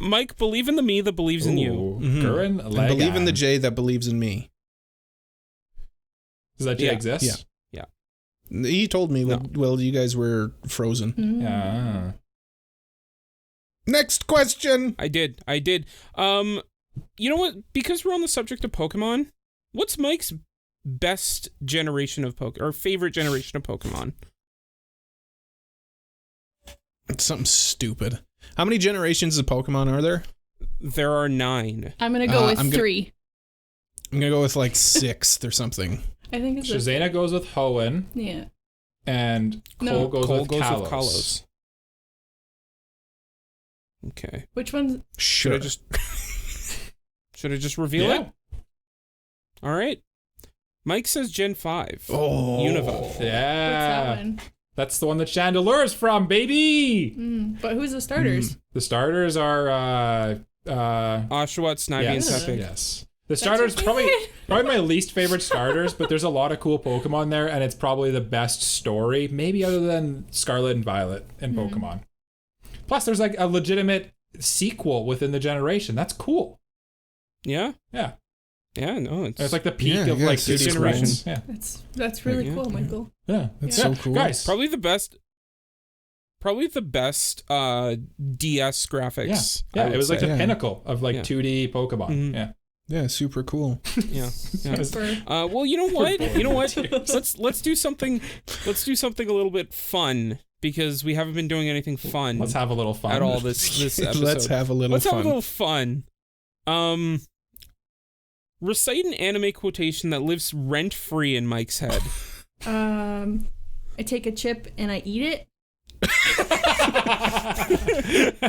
Mike, believe in the me that believes in you. Ooh, Mhm. Gurren And believe in the Lagann. Jay that believes in me. Does that J Yeah. exist? Yeah. He told me No. well, you guys were frozen. Mm. Yeah. Next question. I did. You know what? Because we're on the subject of Pokemon, what's Mike's best generation of or favorite generation of Pokemon? It's something stupid. How many generations of Pokemon are there? There are 9. I'm going to go with I'm gonna- 3. I'm gonna go with like 6th or something. I think it's Shazayna goes with Hoenn, yeah. and Cole No. goes Cole with goes Kalos. with Kalos. Okay. Which one's Sure. Should I just reveal Yeah. it? All right. Mike says Gen 5. Oh. Unova. what's Yeah. that one? That's the one that Chandelure's from, baby! But who's the starters? The starters are Oshawott, Snivy, yes, and Tepig. yes. The starters your probably favorite? my least favorite starters, but there's a lot of cool Pokemon there, and it's probably the best story, maybe other than Scarlet and Violet in Pokemon. Plus, there's like a legitimate sequel within the generation. That's cool. Yeah? Yeah, Yeah, no, it's like the peak Yeah, of yeah, like it's 2D generation. sprites. Yeah, That's really Yeah. cool, Michael. yeah, That's yeah. so cool. guys. probably the best DS graphics. Yeah, I would it was like say. the pinnacle of like Yeah. 2D Pokemon. Mhm. Yeah. Yeah, super cool. Yeah. Super. Well, you know what? Let's do something. Let's do something a little bit fun because we haven't been doing anything fun. Let's have a little fun at all this episode. Let's have a little Let's fun. have a little fun. Recite an anime quotation that lives rent-free in Mike's head. I take a chip and I eat it.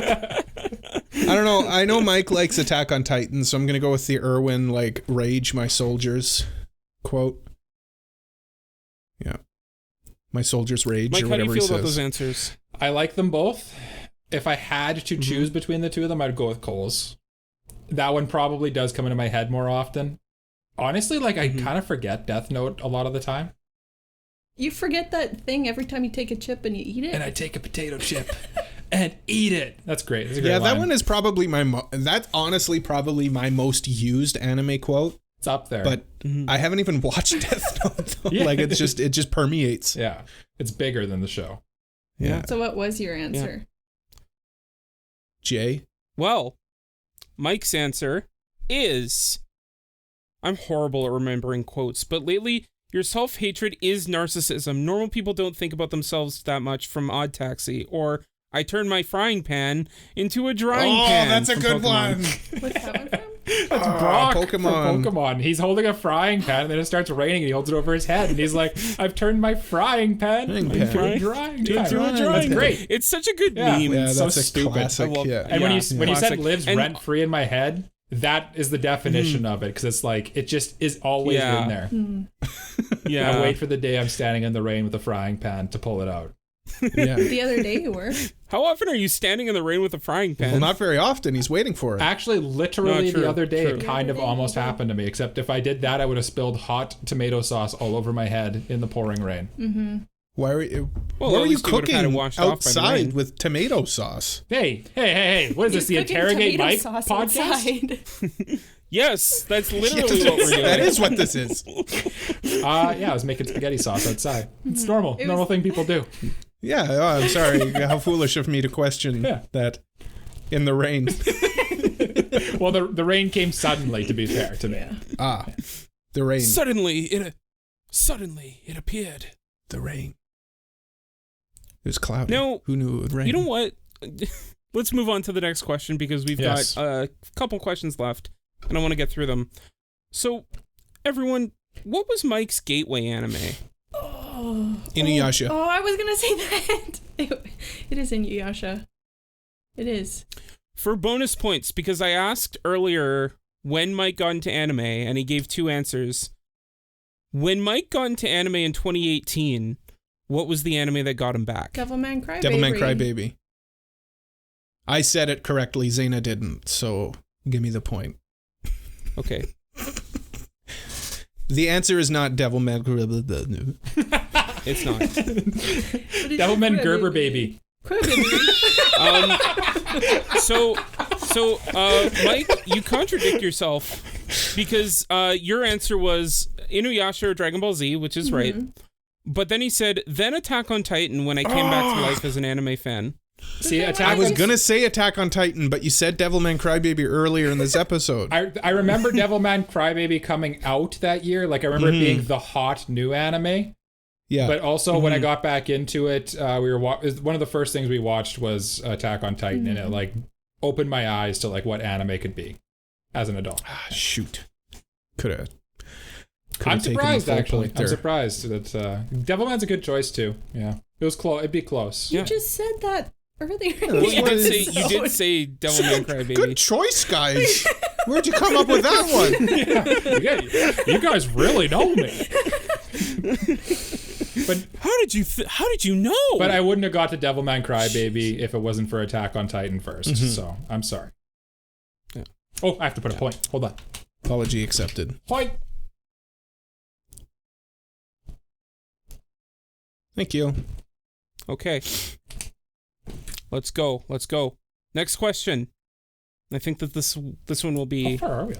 I don't know. I know Mike likes Attack on Titan, so I'm going to go with the Irwin, like, rage my soldiers quote. Yeah. My soldiers rage, Mike, or how do whatever you he feel about says. those answers? I like them both. If I had to choose between the two of them, I'd go with Cole's. That one probably does come into my head more often. Honestly, like, I kind of forget Death Note a lot of the time. You forget that thing every time you take a chip and you eat it? And I take a potato chip and eat it. That's great. That's a great Yeah, line. that one is probably that's honestly probably my most used anime quote. It's up there. But I haven't even watched Death Note, though. Yeah. Like, it just permeates. Yeah, it's bigger than the show. Yeah. So what was your answer? Jay? Well, Mike's answer is... I'm horrible at remembering quotes, but lately, your self-hatred is narcissism. Normal people don't think about themselves that much, from Odd Taxi. Or, I turn my frying pan into a drying pan. Oh, that's a from good Pokemon. one. What's that one from? That's Brock Pokemon. from Pokemon. He's holding a frying pan, and then it starts raining, and he holds it over his head, and he's like, "I've turned my frying pan into a drying pan." That's great. It's such a good Yeah. meme. Yeah, so that's a stupid. classic. I love- Yeah. And when you said Classic. lives And- rent free in my head, that is the definition of it, because it's like it just is always Yeah. in there. Yeah. I wait for the day I'm standing in the rain with a frying pan to pull it out. Yeah. The other day you were. How often are you standing in the rain with a frying pan? Well, not very often. He's waiting for it. Actually, literally No, true, the other day, true. it kind of The other day almost you did. happened to me. Except if I did that, I would have spilled hot tomato sauce all over my head in the pouring rain. Why are you? Well, what at are you least you would have had it cooking washed off by the outside rain. with tomato sauce? Hey! What is this? The He's cooking Interrogate tomato Mike sauce podcast? outside. Yes, that's literally what we're doing. That is what this is. Yeah, I was making spaghetti sauce outside. It's normal, It normal was- thing people do. Yeah, oh, I'm sorry. How foolish of me to question that in the rain. Well, the rain came suddenly. To be fair to me. Ah, the rain. Suddenly it appeared. The rain. It was cloudy. No, Who knew it would rain? You know what? Let's move on to the next question because we've Yes. got a couple questions left, and I want to get through them. So, everyone, what was Mike's gateway anime? Inuyasha. Oh, I was gonna say that. It is Inuyasha. It is. For bonus points, because I asked earlier when Mike got into anime, and he gave two answers. When Mike got into anime in 2018, what was the anime that got him back? Devilman Crybaby. Devilman Crybaby. I said it correctly. Zayna didn't, so give me the point. Okay. The answer is not Devilman Crybaby. It's not. Devilman Gerber baby. So, Mike, you contradict yourself because your answer was Inuyasha or Dragon Ball Z, which is right. But then he said, then Attack on Titan when I came back to life as an anime fan. See, I was gonna say Attack on Titan, but you said Devilman Crybaby earlier in this episode. I remember Devilman Crybaby coming out that year. Like, I remember it being the hot new anime. Yeah. But also, when I got back into it, we were one of the first things we watched was Attack on Titan, and it like opened my eyes to like what anime could be as an adult. Shoot. Could have. I'm surprised, actually. I'm surprised that Devilman's a good choice too. Yeah, it was close. It'd be close. You just said that earlier. Well, you did say Devilman Crybaby. Good choice, guys. Where'd you come up with that one? You guys really know me. But How did you know? But I wouldn't have got to Devilman Crybaby if it wasn't for Attack on Titan first. So I'm sorry. Yeah. Oh, I have to put a point. Hold on. Apology accepted. Point. Thank you. Okay. Let's go. Next question. I think that this one will be How far are we?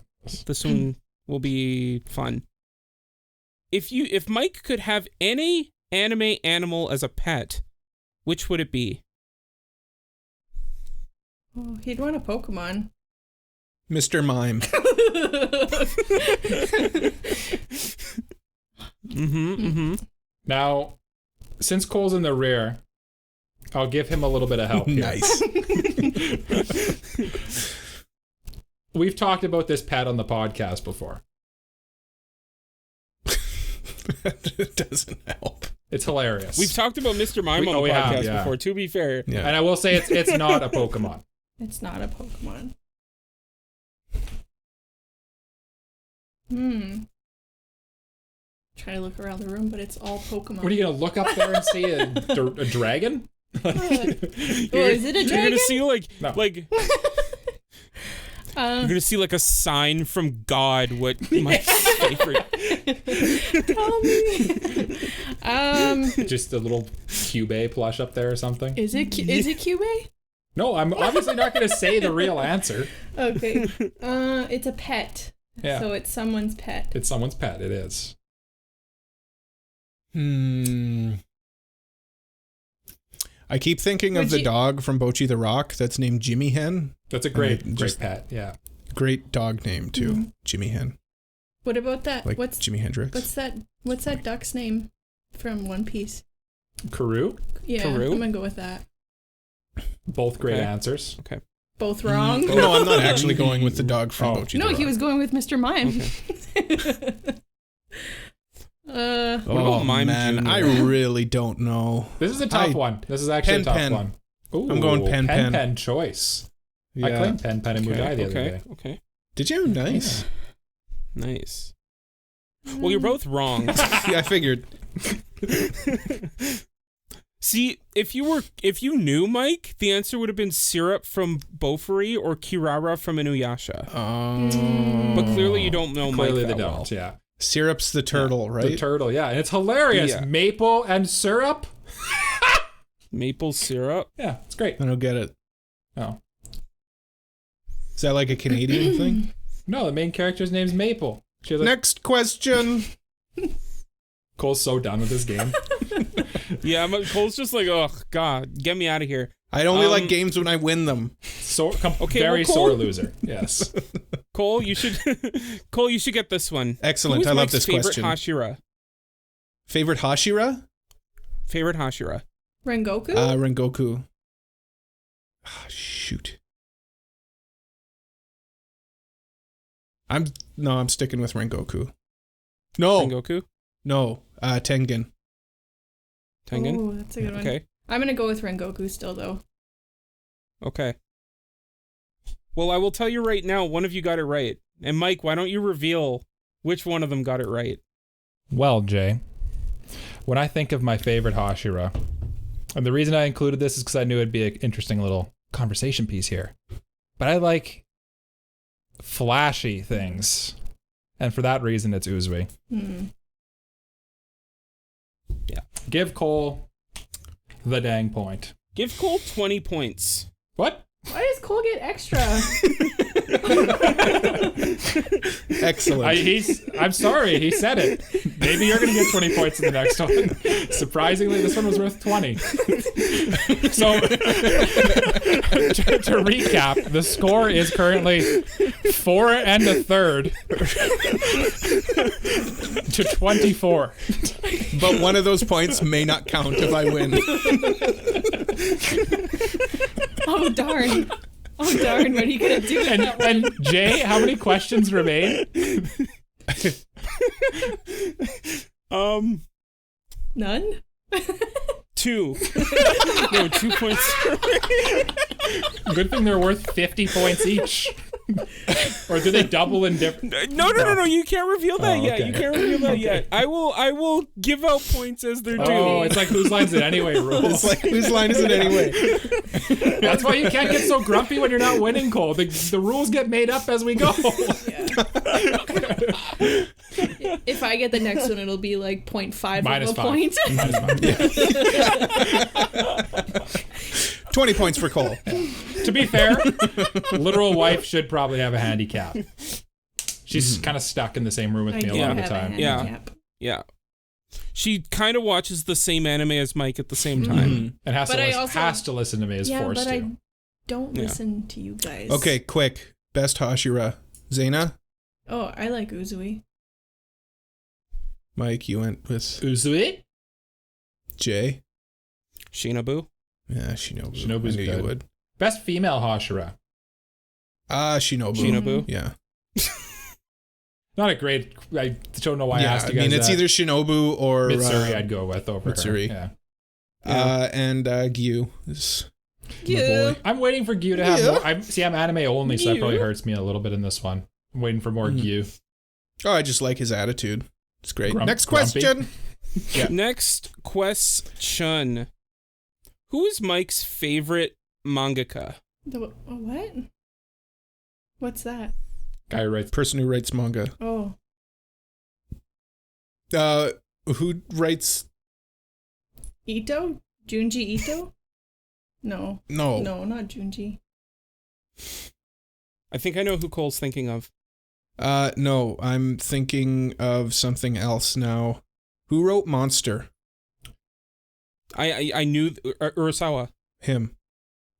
this one will be fun. If Mike could have any anime animal as a pet, which would it be? Oh, he'd want a Pokemon. Mr. Mime. Mm-hmm. Now, since Cole's in the rear, I'll give him a little bit of help here. Nice. We've talked about this pet on the podcast before. It doesn't help. It's hilarious. We've talked about Mr. Mime on the podcast before, to be fair. Yeah. And I will say it's not a Pokemon. It's not a Pokemon. Try to look around the room, but it's all Pokemon. What are you going to look up there and see a dragon? Oh, is it a dragon? You're gonna see No. you're gonna see like a sign from God. What my favorite? Tell me. Just a little Cubase plush up there or something. Is it Cubase? No, I'm obviously not going to say the real answer. Okay. It's a pet. Yeah. So it's someone's pet. It's someone's pet. It is. I keep thinking of the dog from Bocchi the Rock that's named Jimmy Hen. That's a great pet. Yeah. Great dog name too, Jimmy Hen. What about that? Like Jimi Hendrix. What's that duck's name from One Piece? Karoo? Yeah, Karoo? I'm gonna go with that. Both great answers. Okay. Both wrong. No, I'm not actually going with the dog from Bocchi the No, Rock. he was going with Mr. Mime. about Mime man, Jr.? I really don't know. This is a tough one. This is actually a tough one. Ooh, I'm going Pen Pen. Pen choice. I Yeah. claimed Pen Pen and Mugai the other day. Okay. Did you? Nice. Nice. Well, you're both wrong. Yeah, I figured. See, if you knew, Mike, the answer would have been Syrup from Bofuri or Kirara from Inuyasha. But clearly you don't know Clearly Mike they that don't, well. yeah. Syrup's the turtle, right? The turtle, yeah. And it's hilarious. Yeah. Maple and syrup. Maple syrup? Yeah, it's great. I don't get it. Oh. Is that like a Canadian thing? No, the main character's name's Maple. She has Next question. Cole's so done with this game. Yeah, Cole's just like, oh, God, get me out of here. I only like games when I win them. Very sore loser. Yes. Cole, you should get this one. Excellent. Who is I love Mike's this favorite question. Hashira? Favorite Hashira? Favorite Hashira? Rengoku? Rengoku. Shoot. I'm sticking with Rengoku. No. Rengoku? No. Tengen. Tengen? Oh, that's a good one. Okay. I'm gonna go with Rengoku still, though. Okay. Well, I will tell you right now, one of you got it right. And Mike, why don't you reveal which one of them got it right? Well, Jay, when I think of my favorite Hashira, and the reason I included this is because I knew it'd be an interesting little conversation piece here. But I like flashy things. And for that reason, it's Uzui. Yeah. Give Cole the dang point. Give Cole 20 points. What? Why does Cole get extra? Excellent. I'm sorry, he said it. Maybe you're going to get 20 points in the next one. Surprisingly, this one was worth 20. So, to recap, the score is currently 4 1/3 to 24. But one of those points may not count if I win. Oh, darn. Oh, darn. What are you going to do? And Jay, how many questions remain? None? 2. No, 2 points. Good thing they're worth 50 points each. Or do they double in different? No. You can't reveal that yet. okay. You can't reveal that yet. I will give out points as they're due. Oh, it's like whose line's it anyway rules. It's like, whose line is it anyway? That's why you can't get so grumpy when you're not winning, Cole. The rules get made up as we go. If I get the next one, it'll be like 0.5 Minus of a 5. point. Minus 5. 20 points for Cole. To be fair, literal wife should probably have a handicap. She's kind of stuck in the same room with I me do a lot of the have a time. handicap. Yeah. She kind of watches the same anime as Mike at the same time. And has But I to, also- has to listen to me as Yeah, forced but to. I don't listen to you guys. Okay, quick. Best Hashira. Zaina? Oh, I like Uzui. Mike, you went with Uzui? Jay. Shinabu? Yeah, Shinobu. Shinobu's I knew you good. would. Best female Hashira. Shinobu. Shinobu. Yeah. Not a great. I don't know why I Yeah, asked I you guys. mean, it's that. either Shinobu or Mitsuri. I'd go with over Mitsuri. her. Yeah. and Gyu is my Gyu. boy. I'm waiting for Gyu to have Yeah. more. I'm anime only, so that probably Gyu. hurts me a little bit in this one. I'm waiting for more Gyu. Oh, I just like his attitude. It's great. Next Grumpy. question. Yeah. Next question. Who is Mike's favorite mangaka? What? What's that? Guy who writes. Person who writes manga. Oh. Who writes? Ito? Junji Ito? No. No. No, not Junji. I think I know who Cole's thinking of. No. I'm thinking of something else now. Who wrote Monster? I knew Urasawa. Him,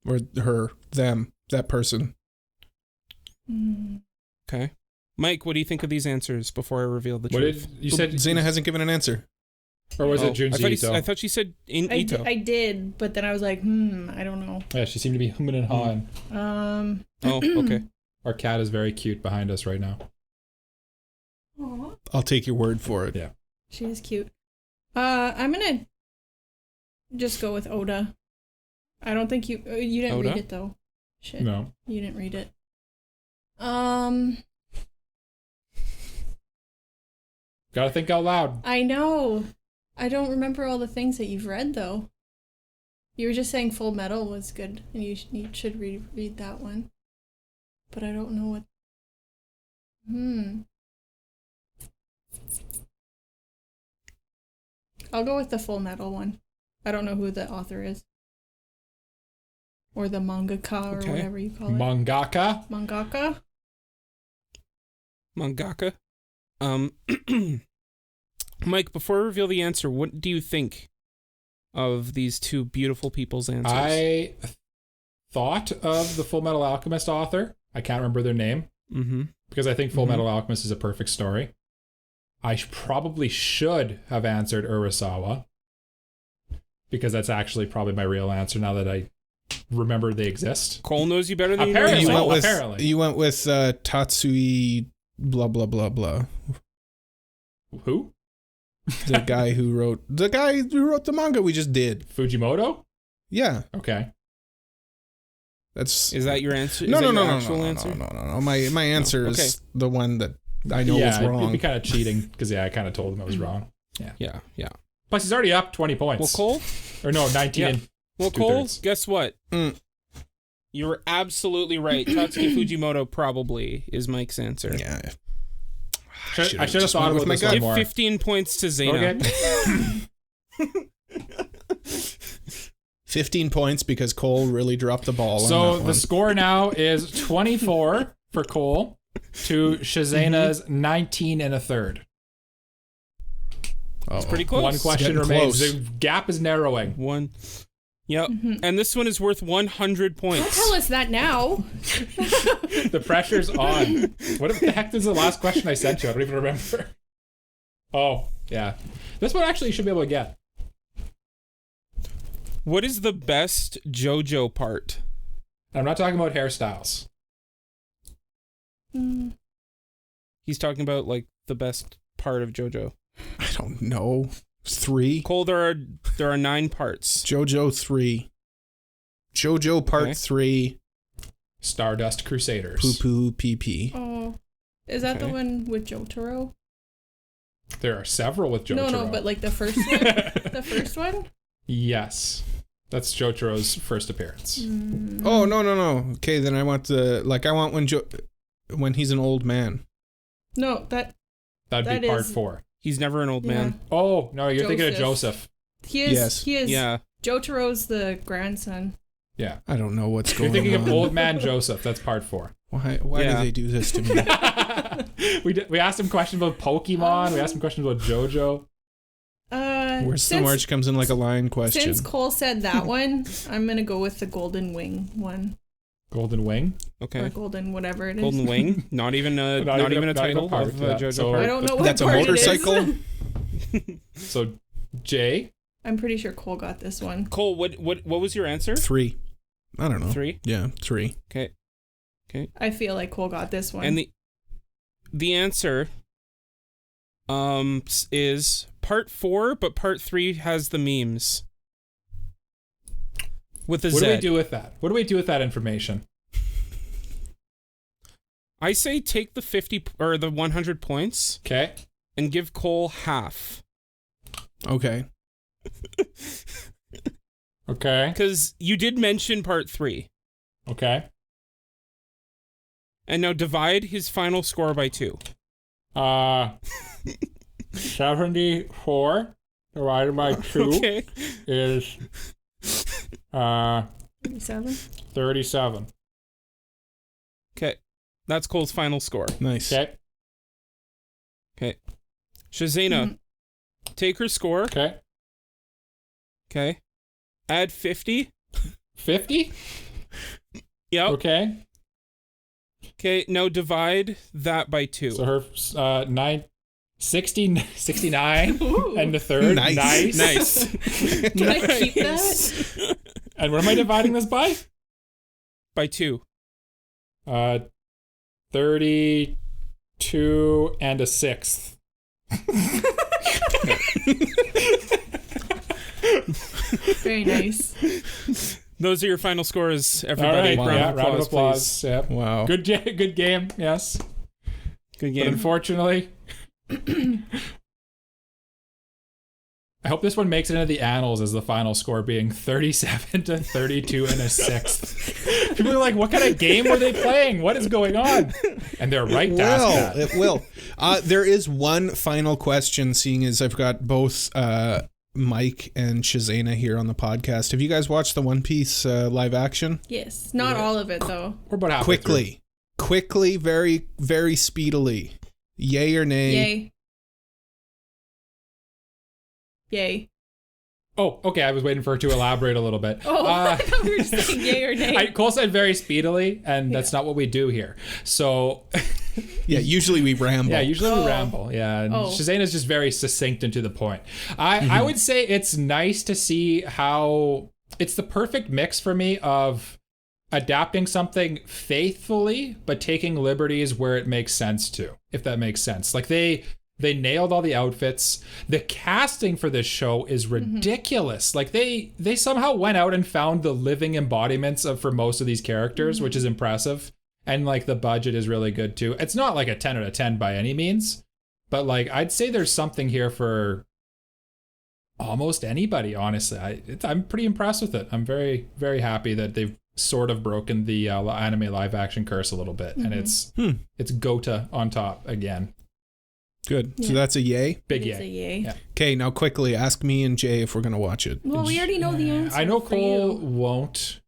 or her, them, that person. Okay. Mike, what do you think of these answers before I reveal the What truth? did you said? Zaina hasn't given an answer. Or was it Junji Ito? I thought she said Ito. I did, but then I was like, I don't know. Yeah, she seemed to be humming and hawing. Oh, okay. Our cat is very cute behind us right now. Aw. I'll take your word for it. Yeah. She is cute. I'm gonna just go with Oda. I don't think you didn't Oda? read it though. Shit. No. You didn't read it. Gotta think out loud. I know. I don't remember all the things that you've read though. You were just saying Full Metal was good, and you should read that one. But I don't know what. I'll go with the Full Metal one. I don't know who the author is. Or the mangaka, or Okay. whatever you call it. Mangaka. Mangaka? Mangaka. Mike, before I reveal the answer, what do you think of these two beautiful people's answers? I thought of the Full Metal Alchemist author. I can't remember their name. Mm-hmm. Because I think Full Metal Alchemist is a perfect story. I probably should have answered Urasawa. Because that's actually probably my real answer now that I remember they exist. Cole knows you better than Apparently. you know yourself. Apparently. You went with Tatsui blah blah blah blah. Who? The guy who wrote the manga we just did. Fujimoto? Yeah. Okay. That's Is that your answer? no. Answer? No. My answer Okay. is the one that I know yeah, is wrong. it'd be kind of cheating because I kind of told him I was wrong. Yeah. Plus, he's already up 20 points. Well, Cole? Or no, 19. Yeah. Well, Cole, Two-thirds. guess what? You were absolutely right. Tatsuki Fujimoto probably is Mike's answer. Yeah. I should have thought about this one Give more. 15 points to Zaina. Okay. 15 points because Cole really dropped the ball. So on that the one. score now is 24 for Cole to Shazayna's 19 and a third. It's pretty close. One question getting remains. close. The gap is narrowing. One. Yep. And this one is worth 100 Don't points. tell us that now. The pressure's on. What the heck is the last question I sent you? I don't even remember. Oh, yeah. This one actually you should be able to get. What is the best JoJo part? I'm not talking about hairstyles. He's talking about like the best part of JoJo. I don't know. 3. Cole, there are 9 parts. JoJo 3. JoJo Part Okay. 3. Stardust Crusaders. Poo poo pee pee. Oh. Is that the Okay. one with Jotaro? There are several with Jotaro. No, but like the first one? The first one? Yes. That's Jotaro's first appearance. Oh no. Okay, then I want when he's an old man. No, That'd That be part is- 4. He's never an old man. Oh, no, you're thinking of Joseph. he is. Yes. He is. Yeah. Jotaro's the grandson. Yeah. I don't know what's You're going thinking on. of old man Joseph. That's part 4. Why Yeah. do they do this to me? We asked him questions about Pokemon. We asked him questions about JoJo. Where's the march comes in like a lion question? Since Cole said that one, I'm gonna go with the Golden Wing one. Golden Wing. Or Okay. Golden whatever it is. Golden Wing. Not even a title part, of yeah. JoJo So- part. I don't know what That's a part it is. motorcycle? So, Jay. I'm pretty sure Cole got this one. Cole, what was your answer? 3. I don't know. 3? Yeah, 3. Okay. I feel like Cole got this one. And the answer is part 4, but part 3 has the memes. With a Z. What do we do with that? What do we do with that information? I say take the 50 or the 100 points. Okay. And give Cole half. Okay. Okay. Because you did mention part 3. Okay. And now divide his final score by 2. 74 divided by 2 is 37. 37. Okay. That's Cole's final score. Nice. Okay. Shazayna, take her score. Okay. Okay. Add 50. 50? Yep. Okay. Okay, now divide that by 2. So her 69 Ooh. and the third. Nice. Nice. Can I keep that? And what am I dividing this by? By 2. 32 and a sixth. Very nice. Those are your final scores, everybody. All right. Round of applause. Please. Yep. Wow. Good game. Yes. Good But game. unfortunately, I hope this one makes it into the annals as the final score being 37 to 32 and a sixth. People are like, what kind of game were they playing? What is going on? And they're right to ask that. It will. There is one final question, seeing as I've got both Mike and Shazayna here on the podcast. Have you guys watched the One Piece live action? Yes. Not all of it, though. We're about halfway through. Quickly, very, very speedily. Yay or nay? Yay. Yay. Oh, okay. I was waiting for her to elaborate a little bit. Oh, I thought we were just saying yay or nay. Cole said very speedily, and that's not what we do here. So, Yeah, usually we ramble. yeah, usually we ramble. Yeah, and Shazayna's just very succinct and to the point. I would say it's nice to see how it's the perfect mix for me of adapting something faithfully, but taking liberties where it makes sense to, if that makes sense. Like they nailed all the outfits. The casting for this show is ridiculous. Like they somehow went out and found the living embodiments for most of these characters, which is impressive. And like the budget is really good too. It's not like a 10 out of 10 by any means, but like I'd say there's something here for almost anybody, honestly. I'm pretty impressed with it. I'm very, very happy that they've sort of broken the anime live action curse a little bit. And it's Gota on top again. Good. Yeah. So that's a yay? Big It's a yay. yay. Yeah. Okay, now quickly, ask me and Jay if we're going to watch it. Well, we already know the answer. I know for Cole you. won't.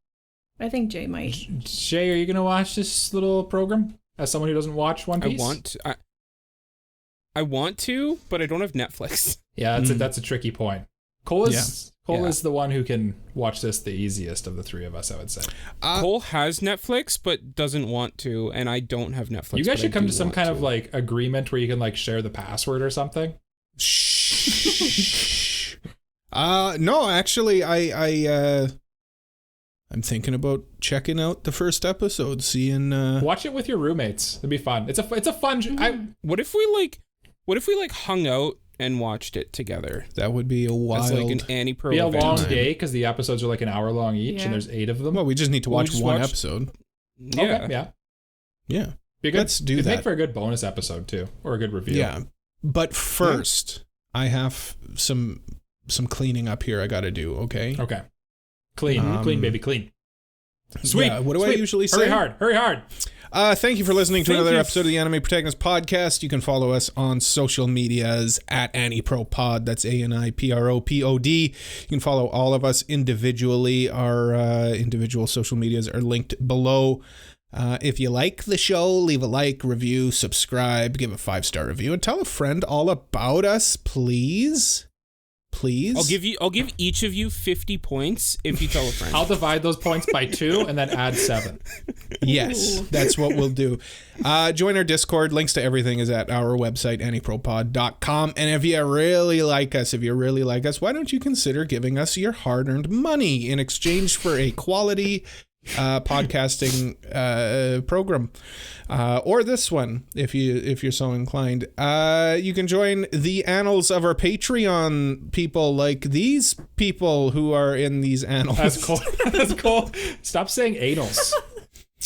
I think Jay might. Jay, are you going to watch this little program as someone who doesn't watch One Piece? I want to, but I don't have Netflix. Yeah, that's a tricky point. Cole is the one who can watch this the easiest of the three of us, I would say. Cole has Netflix, but doesn't want to, and I don't have Netflix. You guys but should I come do to some want kind of to. like agreement where you can like share the password or something. Shh. No, actually, I'm thinking about checking out the first episode, seeing. Watch it with your roommates. It'd be fun. It's a fun. What if we hung out and watched it together? That would be a wild. As like an anipro be a event. long day because the episodes are like an hour long each, Yeah. and there's 8 of them. Well, we just need to We'll watch just one watch- episode. Yeah. Okay, yeah. Yeah. Be a good, Let's do it'd that. Make for a good bonus episode too, or a good review. Yeah. But first, I have some cleaning up here I got to do, okay? Okay. Clean, baby, clean. Sweet. Yeah, what do I sweet. usually say? Hurry hard. Thank you for listening to Thank another you. episode of the Anime Protagonist Podcast. You can follow us on social medias at anipropod. That's ANIPROPOD. You can follow all of us individually. Our individual social medias are linked below. If you like the show, leave a like, review, subscribe, give a 5-star review, and tell a friend all about us, please. please. I'll give each of you 50 points if you tell a friend. I'll divide those points by 2 and then add 7. Yes, that's what we'll do. Join our Discord. Links to everything is at our website, anipropod.com. And if you really like us, why don't you consider giving us your hard-earned money in exchange for a quality podcasting program, or this one if you're so inclined. You can join the annals of our Patreon people, like these people who are in these annals. That's cool. That's cool. Stop saying anals.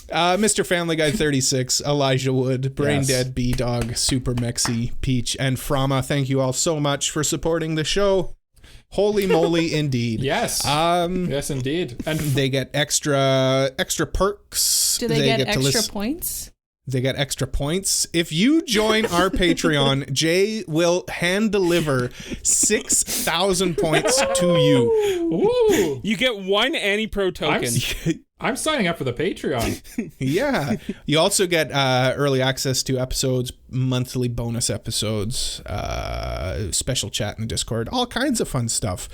Mr. Family Guy 36, Elijah Wood, Brain Yes. Dead, B-Dog, Super Mexi, Peach, and Frama. Thank you all so much for supporting the show. Holy moly, indeed. Yes. Yes, indeed. And they get extra perks. Do they get extra points? They get extra points. If you join our Patreon, Jay will hand deliver 6,000 points to you. ooh, You get 1 Anipro token. I'm signing up for the Patreon. Yeah. You also get early access to episodes, monthly bonus episodes, special chat in Discord, all kinds of fun stuff.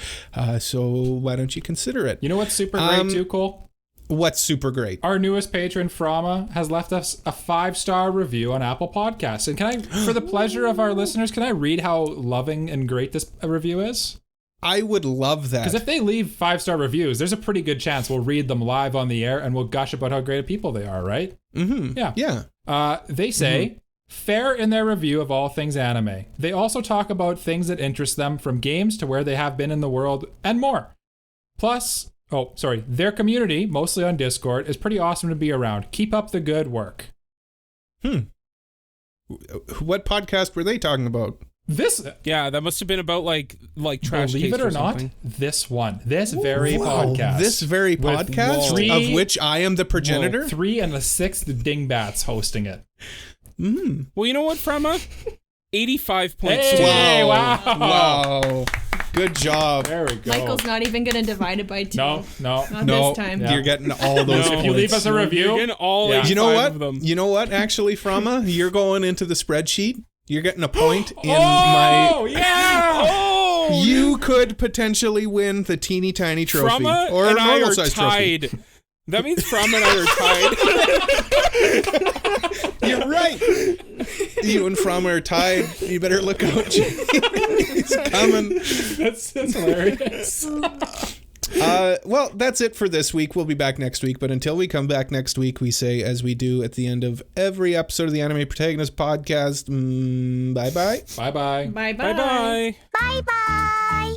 So why don't you consider it? You know what's super great too, Cole? What's super great? Our newest patron, Frama, has left us a 5-star review on Apple Podcasts. And can I, for the pleasure of our listeners, can I read how loving and great this review is? I would love that. Because if they leave 5-star reviews, there's a pretty good chance we'll read them live on the air and we'll gush about how great of people they are, right? Mm-hmm. Yeah. Yeah. They say, fair in their review of all things anime. They also talk about things that interest them, from games to where they have been in the world and more. Plus, their community, mostly on Discord, is pretty awesome to be around. Keep up the good work. What podcast were they talking about? This, Yeah, that must have been about like trash believe taste it or not, something. this very podcast. This very podcast of which I am the progenitor? 3 and the 6th dingbats hosting it. Well, you know what, Frama? 85 points. Hey, wow. Wow. Good job. There we go. Michael's not even going to divide it by 2. No. Not No, this time. you're getting all those If points. you leave us a review, You're getting all Yeah. You know 85 what? of them. You know what? Actually, Frama, you're going into the spreadsheet. You're getting a point in oh, my. yeah. Oh, You could potentially win the teeny tiny trophy Frama or a and I normal are size trophy. tied. That means Frama and I are tied. You're right. You and Frama are tied. You better look out. He's coming. That's hilarious. Well, that's it for this week. We'll be back next week. But until we come back next week, we say, as we do at the end of every episode of the Anime Protagonist podcast, bye-bye. Bye-bye. Bye-bye. Bye-bye. Bye bye.